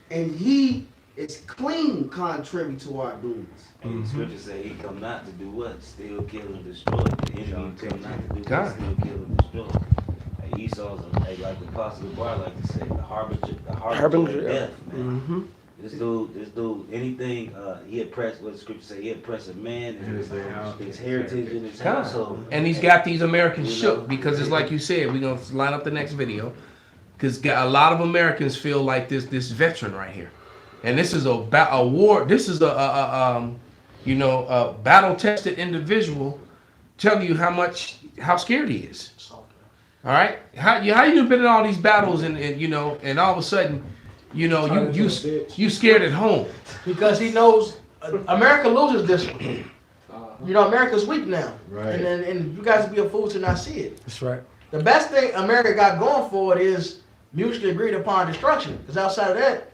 And he is clean contrary to our doings. And the scripture say he come not to do what? Steal, kill, and destroy. The enemy come not to do what? God. Steal, kill, and destroy. And Esau's, like the Apostle Bar like to say, the harbinger of death, man. Mm-hmm. This dude, anything, he oppressed, what the scripture say, he oppressed a man and his heritage and his household. And he's got these Americans shook because it's like you said, we're going to line up the next video. Because a lot of Americans feel like this veteran right here. And this is a war, this is a battle-tested individual telling you how scared he is. All right? How you been in all these battles and all of a sudden, you scared at home. Because he knows America loses this one. America's weak now. Right. And you guys be a fool to not see it. That's right. The best thing America got going for it is mutually agreed upon destruction. Because outside of that,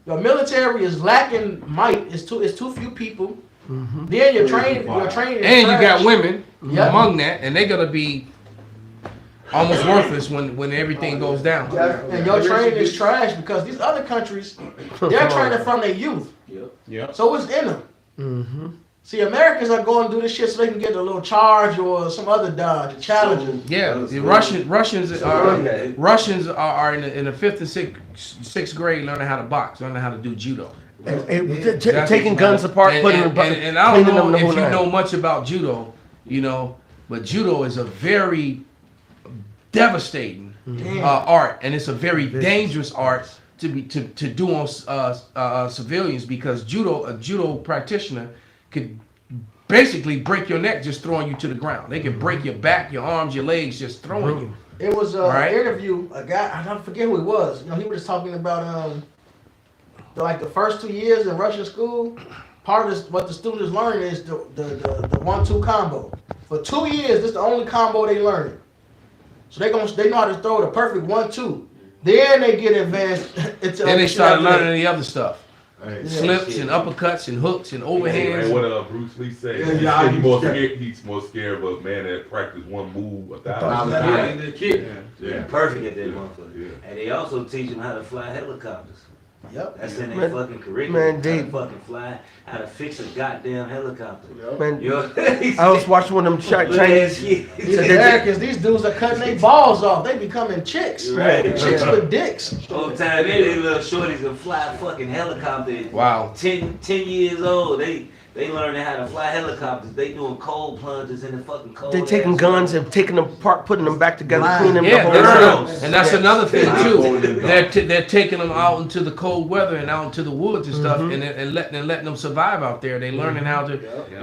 your military is lacking might. It's too few people. Mm-hmm. Then your training is And you got trash. women Yep. among that, and they're going to be almost worthless when everything goes down. And your training is trash because these other countries, they're training from their youth. Yep. So it's in them. Mm-hmm. See, Americans are going to do this shit so they can get a little charge or some other dodge, Challenger. Yeah, the Russians are in the 5th and 6th grade learning how to box, learning how to do judo. Taking guns apart, putting them, and I don't cleaning know them the if whole you nine. know much about judo, but judo is a very devastating art, and it's a very dangerous art to do on civilians because a judo practitioner could basically break your neck just throwing you to the ground. They can break your back, your arms, your legs just throwing you. It was Right. an interview, a guy, I don't forget who he was. He was talking about the first 2 years in Russian school, part of what the students learn is the 1-2 combo. For 2 years, this is the only combo they learn. So they know how to throw the perfect 1-2. Then they get advanced into Then they started learning the other stuff. Hey, Slips and uppercuts and hooks and and overhands. what Bruce Lee said, Yeah, he's more scared of a man that practiced one move 1,000 times. The kid. Yeah. Perfect at that motherfucker. Yeah. And they also teach them how to fly helicopters. Yep. That's in their Man, fucking curriculum. man, how they- to fucking fly, how to fix a goddamn helicopter. Man, You know? I was watching one of them Chinese. These Americans, these dudes are cutting their balls off. They becoming chicks. Right. Chicks with dicks. All the time, they little shorties can fly a fucking helicopter. Wow. 10 years old. They learning how to fly helicopters. They doing cold plunges in the fucking cold. They're taking ass guns weather. and taking them apart, putting them back together, Right. cleaning them. Yeah, the whole nine. and that's another thing too. Yeah. They're taking them out into the cold weather and out into the woods and stuff, Mm-hmm. and letting them survive out there. They learning how to.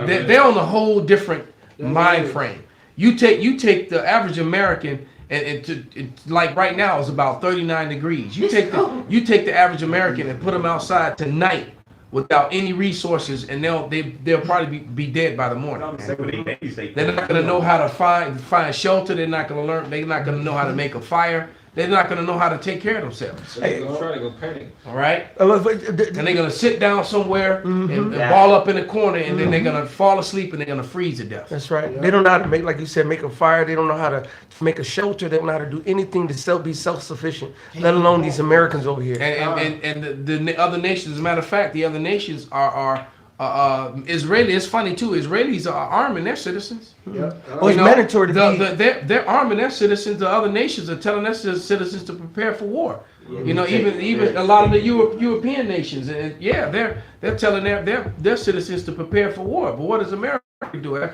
They're on a whole different mind frame. You take the average American. And like right now it's about 39 degrees. You take the average American and put them outside tonight without any resources, and they'll probably be dead by the morning. They're not gonna know how to find shelter. They're not gonna learn. They're not gonna know how to make a fire. They're not gonna know how to take care of themselves. They gonna try to go panic. All right, Uh, and they're gonna sit down somewhere Mm-hmm. and ball up in the corner, and then they're gonna fall asleep and they're gonna freeze to death. That's right. They don't know how to make, like you said, make a fire. They don't know how to make a shelter. They don't know how to do anything to be self-sufficient, let alone these Americans over here. And the other nations, as a matter of fact, the other nations are Israeli. It's funny too. Israelis are arming their citizens. Oh, it's mandatory to be. They're arming their citizens. The other nations are telling their citizens to prepare for war. Even a lot of the European nations, and they're telling their citizens to prepare for war. But what does America do?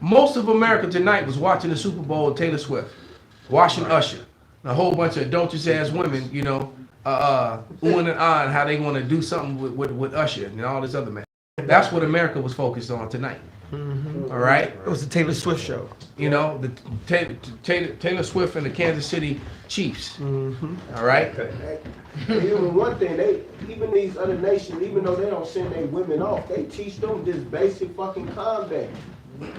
Most of America tonight was watching the Super Bowl with Taylor Swift, watching Usher, a whole bunch of adulterous ass women, oohing and ahhing how they want to do something with Usher and all this other man. That's what America was focused on tonight. All right. It was the Taylor Swift show. The Taylor Swift and the Kansas City Chiefs. All right. Even one thing, even these other nations, even though they don't send their women off, they teach them this basic fucking combat.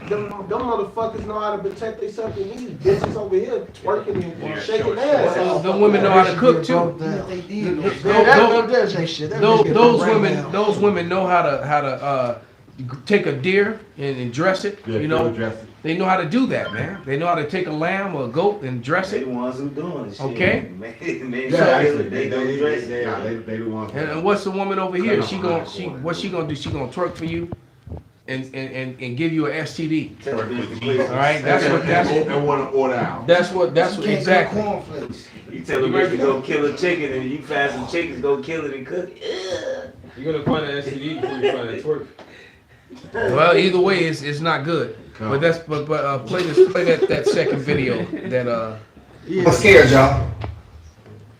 Them motherfuckers know how to protect themselves, and these bitches over here twerking and shaking ass. The women know how to cook too. Those women know how to take a deer and dress it. Yeah, You know, dress it. They know how to do that, man. They know how to take a lamb or a goat and dress They it. the ones who doing this shit. Okay. Man, Yeah, actually, they they dress it. the ones. And what's the woman over here? What's she gonna do? She gonna twerk for you, and give you an STD. All right, I want to order out. that's what Can't exactly. cook cornflakes. You tell them if you go kill a chicken and you find some chickens, go kill it and cook it. You're gonna find an STD before you find a twerk. Well, either way, it's not good. But play that second video that I'm scared, y'all.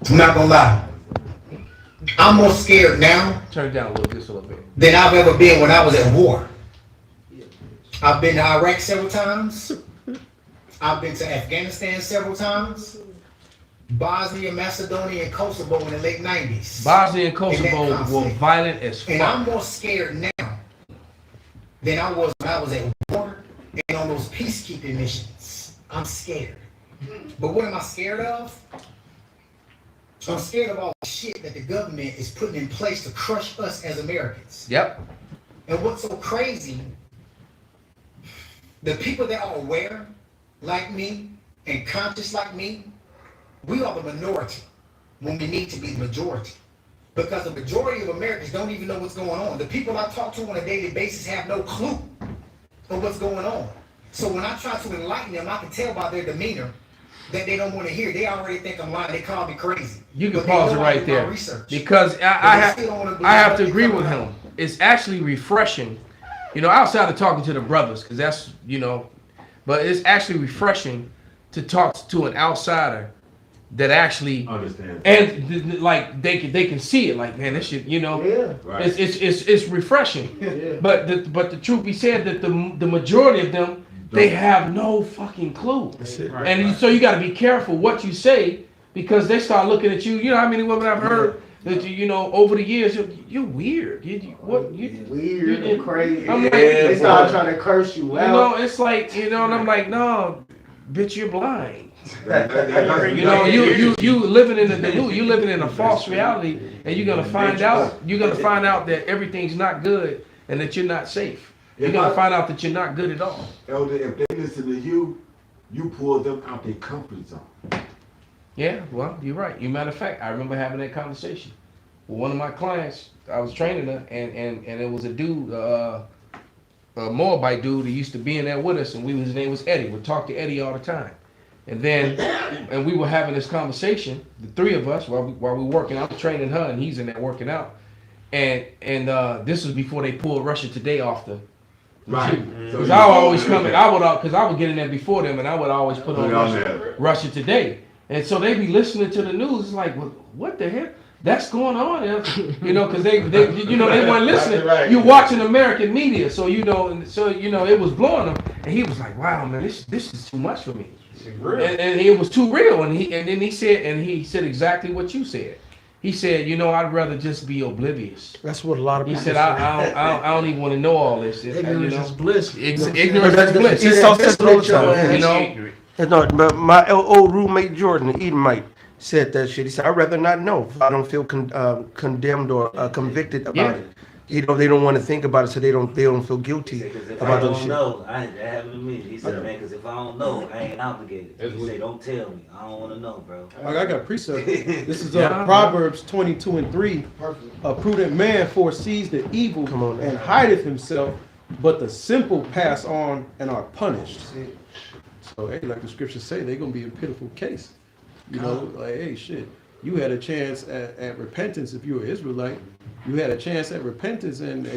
I'm not gonna lie. I'm more scared now turn it down just a little bit. than I've ever been when I was at war. I've been to Iraq several times. I've been to Afghanistan several times. Bosnia, Macedonia, and Kosovo in the late 90s. Bosnia and Kosovo were violent as And I'm fuck. more scared now than I was when I was at war and on those peacekeeping missions. I'm scared. But what am I scared of? I'm scared of all the shit that the government is putting in place to crush us as Americans. Yep. And what's so crazy, the people that are aware like me and conscious like me, we are the minority when we need to be the majority. Because the majority of Americans don't even know what's going on. The people I talk to on a daily basis have no clue of what's going on. So when I try to enlighten them, I can tell by their demeanor that they don't want to hear. They already think I'm lying. They call me crazy. You can But they pause it know I right do my there research. because But I they still don't wanna believe have to nothing agree with coming him. It's actually refreshing, outside of talking to the brothers, because that's but it's actually refreshing to talk to an outsider that actually Understand. and like they can see it. Like, man, this shit, Yeah. Right. it's refreshing. Yeah. But the truth be said, that the majority of them, they have no fucking clue. That's it. Right, And right. so you got to be careful what you say, because they start looking at you. You know how many women I've heard that over the years, you're weird. What you Weird you- and crazy. I'm like, They start boy. trying to curse you out. it's like, and I'm like, no, bitch, you're blind. You You living in the delusion. You living in a false reality, and you're gonna find out. You're gonna find out that everything's not good and that you're not safe. You're gonna find out that you're not good at all. Elder, if they listen to you, you pull them out their comfort zone. Yeah, well, you're right. You matter of fact, I remember having that conversation with one of my clients. I was training her, and it was a dude, a Moabite dude who used to be in there with us, and his name was Eddie. We'd talk to Eddie all the time. And then, and we were having this conversation, the three of us, while we were working. I'm training her, and he's in there working out. And this was before they pulled Russia Today off the. Right. Because I would always come in, because I would get in there before them, and I would always put on there. Russia Today. And so they be listening to the news. It's like, well, what the hell? That's going on, because they weren't listening. Right. You're watching American media, so it was blowing them. And he was like, wow, man, this is too much for me. And it was too real. And then he said exactly what you said. He said, I'd rather just be oblivious. That's what a lot of He people said, say. I don't even want to know all this. Ignorance is bliss. Ignorance is bliss. Esau says it all the time. You know? No, but my old roommate Jordan, the Edomite, said that shit. He said, "I'd rather not know. If I don't feel condemned or convicted about Yeah. it. They don't want to think about it, so they don't feel guilty Because if I about those don't shit." know, that happened to me. He said, man, because if I don't know, I ain't obligated. He said, don't tell me. I don't want to know, bro. I got a precept. This is Yeah. Proverbs 22:3. A prudent man foresees the evil Come on, and man. hideth himself, but the simple pass on and are punished. So, hey, like the scriptures say, they're going to be a pitiful case. Like, hey, shit, you had a chance at repentance if you're an Israelite. You had a chance at repentance, and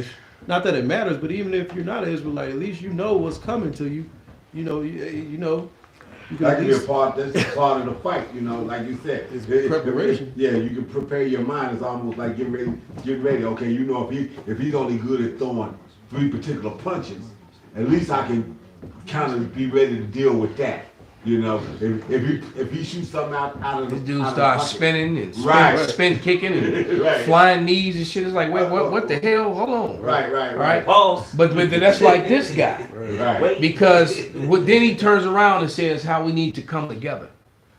not that it matters, but even if you're not an Israelite, at least you know what's coming to you. You can That at can be a least, part. That's a part of the fight. Like you said, It's preparation. Yeah, you can prepare your mind. It's almost like getting ready. Okay, if he's only good at throwing 3 particular punches, at least I can kind of be ready to deal with that. If he shoots something out of the This dude out of the starts pocket. spinning and Right. spin kicking and Right. flying knees and shit. It's like, wait, what the hell? Hold on. Right. Pause. But that's like this guy. Right. Wait. Because then he turns around and says how we need to come together.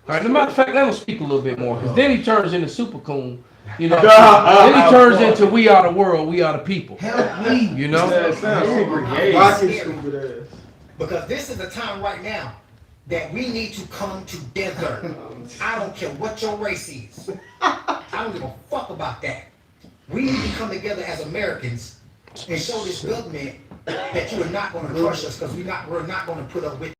All right, as a matter of fact, let him speak a little bit more. Because then he turns into Super Coon. Then he turns into we are the world, we are the people. Help me. You know? That sounds super gay. Rocky stupid ass. Because this is the time right now that we need to come together. I don't care what your race is. I don't give a fuck about that. We need to come together as Americans and show this government that you are not going to crush us because we're not going to put up with it.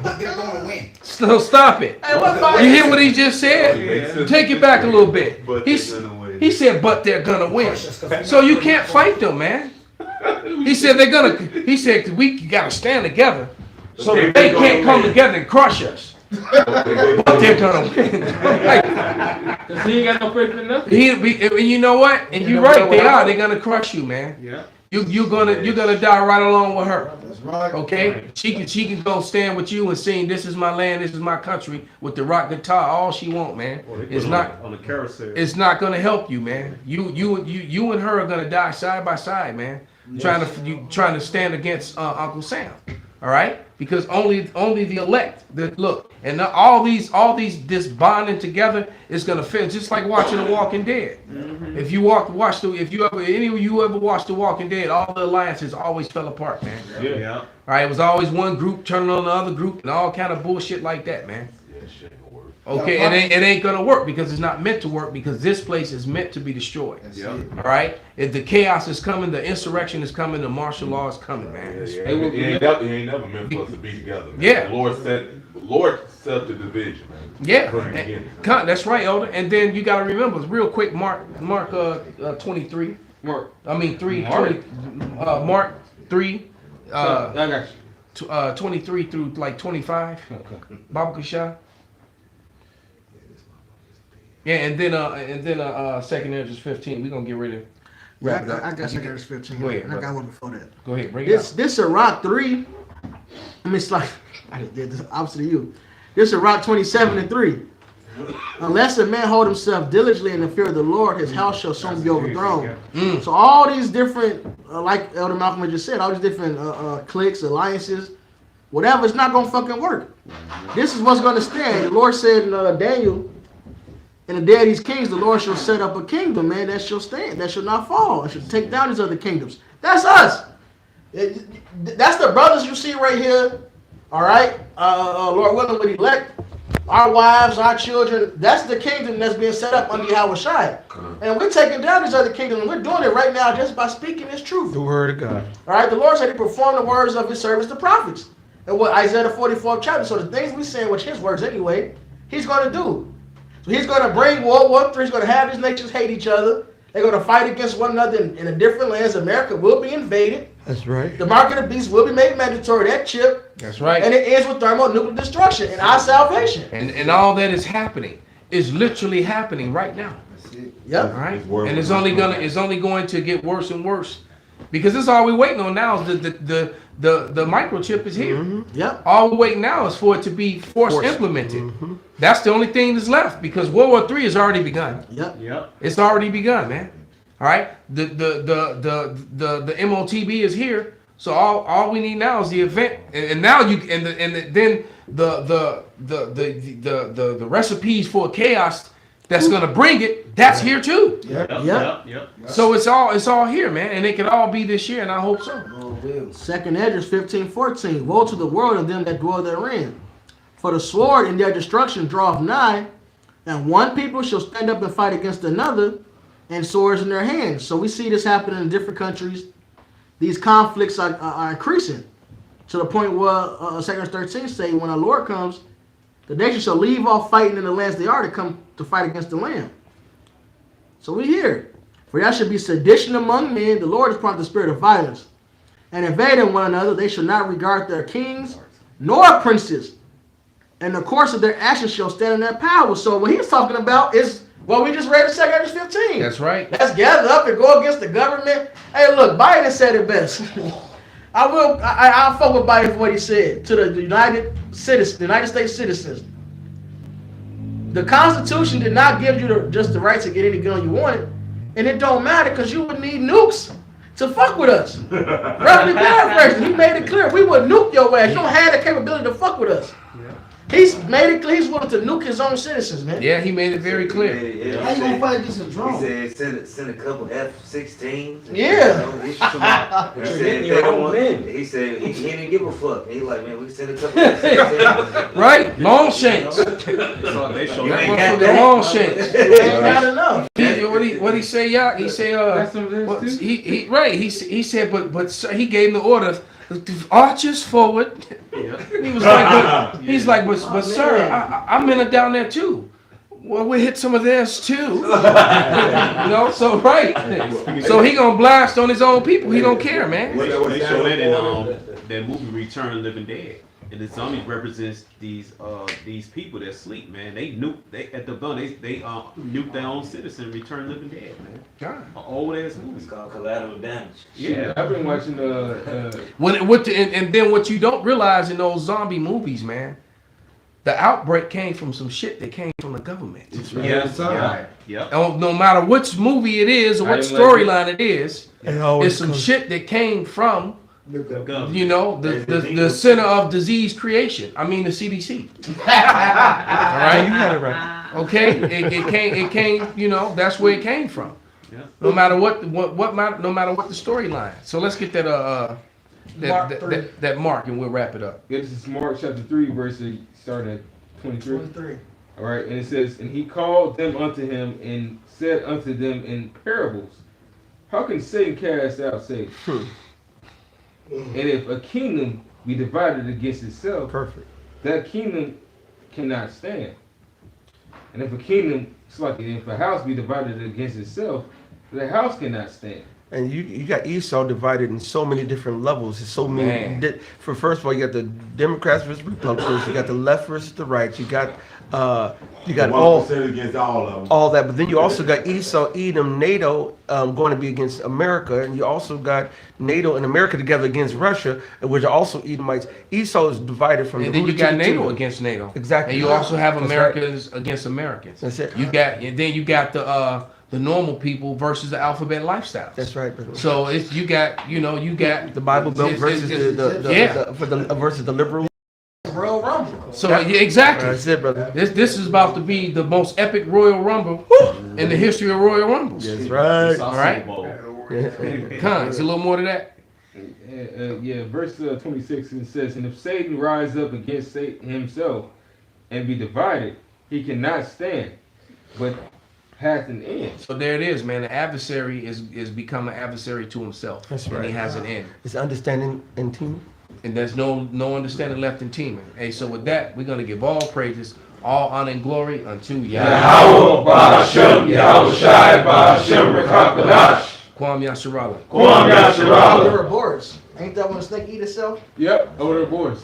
But they're going to win. So stop it. You hear what he just said? Take it back a little bit. He said, but they're gonna win. So you can't fight them, man. He said he said we gotta stand together so that they can't come together and crush us. But they're gonna win. Cause he ain't got no faith in nothing. And you know what? And you're right, they are. They're gonna crush you, man. Yeah. You're gonna die right along with her. That's right. Okay? She can go stand with you and sing "This is my land, this is my country" with the rock guitar all she want, man. It's not on the carousel. It's not gonna help you, man. You and her are gonna die side by side, man. Trying to stand against Uncle Sam. All right? Because only the elect look, and all these this bonding together is gonna fit, just like watching The Walking Dead. If you ever watched The Walking Dead, all the alliances always fell apart, man. Yeah. All right, it was always one group turning on the other group and all kind of bullshit like that, man. Okay, it ain't gonna work because it's not meant to work because this place is meant to be destroyed. All right, if the chaos is coming, the insurrection is coming, the martial law is coming, man. It ain't never meant for us to be together, man. Yeah. The Lord set the division, man. Yeah, From the beginning. that's right, Elder. And then you gotta remember, real quick, Mark 23. Mark. I mean 3. Mark. 20, Mark 3. I got you. 23 through like 25. Okay. Baba Kasha. Yeah, and then 2 Ezra 15. We're gonna get ready to wrap it up. I got 2 Ezra 15. Go ahead, and I got one before that. Go ahead, bring it up. This Sirach 3. I mean, it's like I just did this opposite of you. This Sirach 27:3. Unless a man hold himself diligently in the fear of the Lord, his house shall soon be overthrown. So all these different, like Elder Malcolm just said, all these different cliques, alliances, whatever, it's not gonna fucking work. This is what's gonna stand. The Lord said in Daniel, in the day of these kings, the Lord shall set up a kingdom, man, that shall stand, that shall not fall, and shall take down these other kingdoms. That's us. That's the brothers you see right here. All right, Lord willing, would elect our wives, our children. That's the kingdom that's being set up under Yahweh Shai. And we're taking down these other kingdoms, and we're doing it right now just by speaking His truth. The word of God. All right, the Lord said He performed the words of His servants, the prophets. And what Isaiah the 44th chapter. So the things we saying, which His words anyway, He's going to do. So He's going to bring World War III. He's going to have these nations hate each other. They're going to fight against one another in the different lands. America will be invaded. That's right. The mark of the beast will be made mandatory. That chip. That's right. And it ends with thermonuclear destruction and our salvation. And all that is happening is literally happening right now. Yep. All right. And it's only going to get worse and worse, because this all we're waiting on now is the microchip is here. Yep. All we're waiting now is for it to be force implemented. That's the only thing that's left, because World War III has already begun. Yep. It's already begun, man. All right. The MOTB is here. So all we need now is the event, and now then the recipes for chaos that's gonna bring it. That's here too. Yep. So it's all here, man, and it can all be this year, and I hope so. 2 Ezra 15:14. Woe to the world and them that dwell therein, for the sword in their destruction draweth nigh, and one people shall stand up and fight against another, and swords in their hands. So we see this happening in different countries. These conflicts are increasing to the point where 2 Ezra 13 say, when our Lord comes, the nation shall leave off fighting in the lands they are to come to fight against the Lamb. So we hear, for there should be sedition among men. The Lord has brought the spirit of violence, and invading one another, they shall not regard their kings nor princes, and the course of their actions shall stand in their power. So what he's talking about is what we just read in 2 Ezra 15. That's right. Let's gather up and go against the government. Hey, look, Biden said it best. I'll fuck with Biden for what he said to the United States citizens. The Constitution did not give you just the right to get any gun you wanted, and it don't matter because you would need nukes to fuck with us. Roughly paraphrasing, he made it clear we would nuke your ass. You don't have the capability to fuck with us. He's made it clear he's willing to nuke his own citizens, man. Yeah, he made it very clear. How you gonna fight against a He drone? said send a couple F-16s. Yeah. He said they don't want. He said he didn't give a fuck. He like, man, we can send a couple F-16s. Right? Long shanks. You That ain't one got for the that. long shanks. Ain't got enough. What he say, y'all? He say, he said, but sir, he gave him the order, archers forward. He was like, but sir, I'm in it down there too. Well, we hit some of theirs too. You know, so right. So he gonna blast on his own people. He don't care, man. They show that in that movie Return of the Living Dead. And the zombies represents these people that sleep, man. They nuke at the bone. They nuke their own citizen. Return Living Dead, man. God. An old ass movie. It's called collateral damage. Yeah. I've been watching And then what you don't realize in those zombie movies, man, the outbreak came from some shit that came from the government. Yeah. No matter which movie it is or what storyline it is, it's some shit that came from, you know, the Center of Disease Creation. I mean the CDC. All right, You had it right. okay. It came. You know, that's where it came from. Yeah. No matter what no matter what the storyline. So let's get that that mark and we'll wrap it up. This is Mark chapter 3, verses starting at 23. All right, and it says, and he called them unto him and said unto them in parables, how can Satan cast out Satan? And if a kingdom be divided against itself, Perfect. that kingdom cannot stand. And if a kingdom, it's like if a house be divided against itself, the house cannot stand. And you got Esau divided in so many different levels. There's so many. Man. For first of all, you got the Democrats versus Republicans. You got the left versus the right. You got all 1% against all of them. all that. But then you also got Esau, Edom, NATO going to be against America, and you also got NATO and America together against Russia, which are also Edomites. Esau is divided from. And the then you root got to the NATO tooth. against NATO. Exactly. And you also have That's Americans against Americans. That's it. You got the normal people versus the alphabet lifestyles. That's right, brother. So it's you got The Bible Belt versus versus the liberal. Royal Rumble. So yeah, exactly. That's it, brother. This is about to be the most epic Royal Rumble in the history of Royal Rumbles. That's right. All right. Con, it's a little more to that. Verse 26, it says, and if Satan rise up against Satan himself and be divided, he cannot stand, but hath an end. So there it is, man. The adversary is become an adversary to himself. That's And right. he has an end. It's understanding and teaming. And there's no understanding left in teaming. Hey, so with that, we're gonna give all praises, all honor and glory unto Yahweh. Kwam Yasharallah. There were boards. Ain't that when a snake eat itself? Yep, over the boards.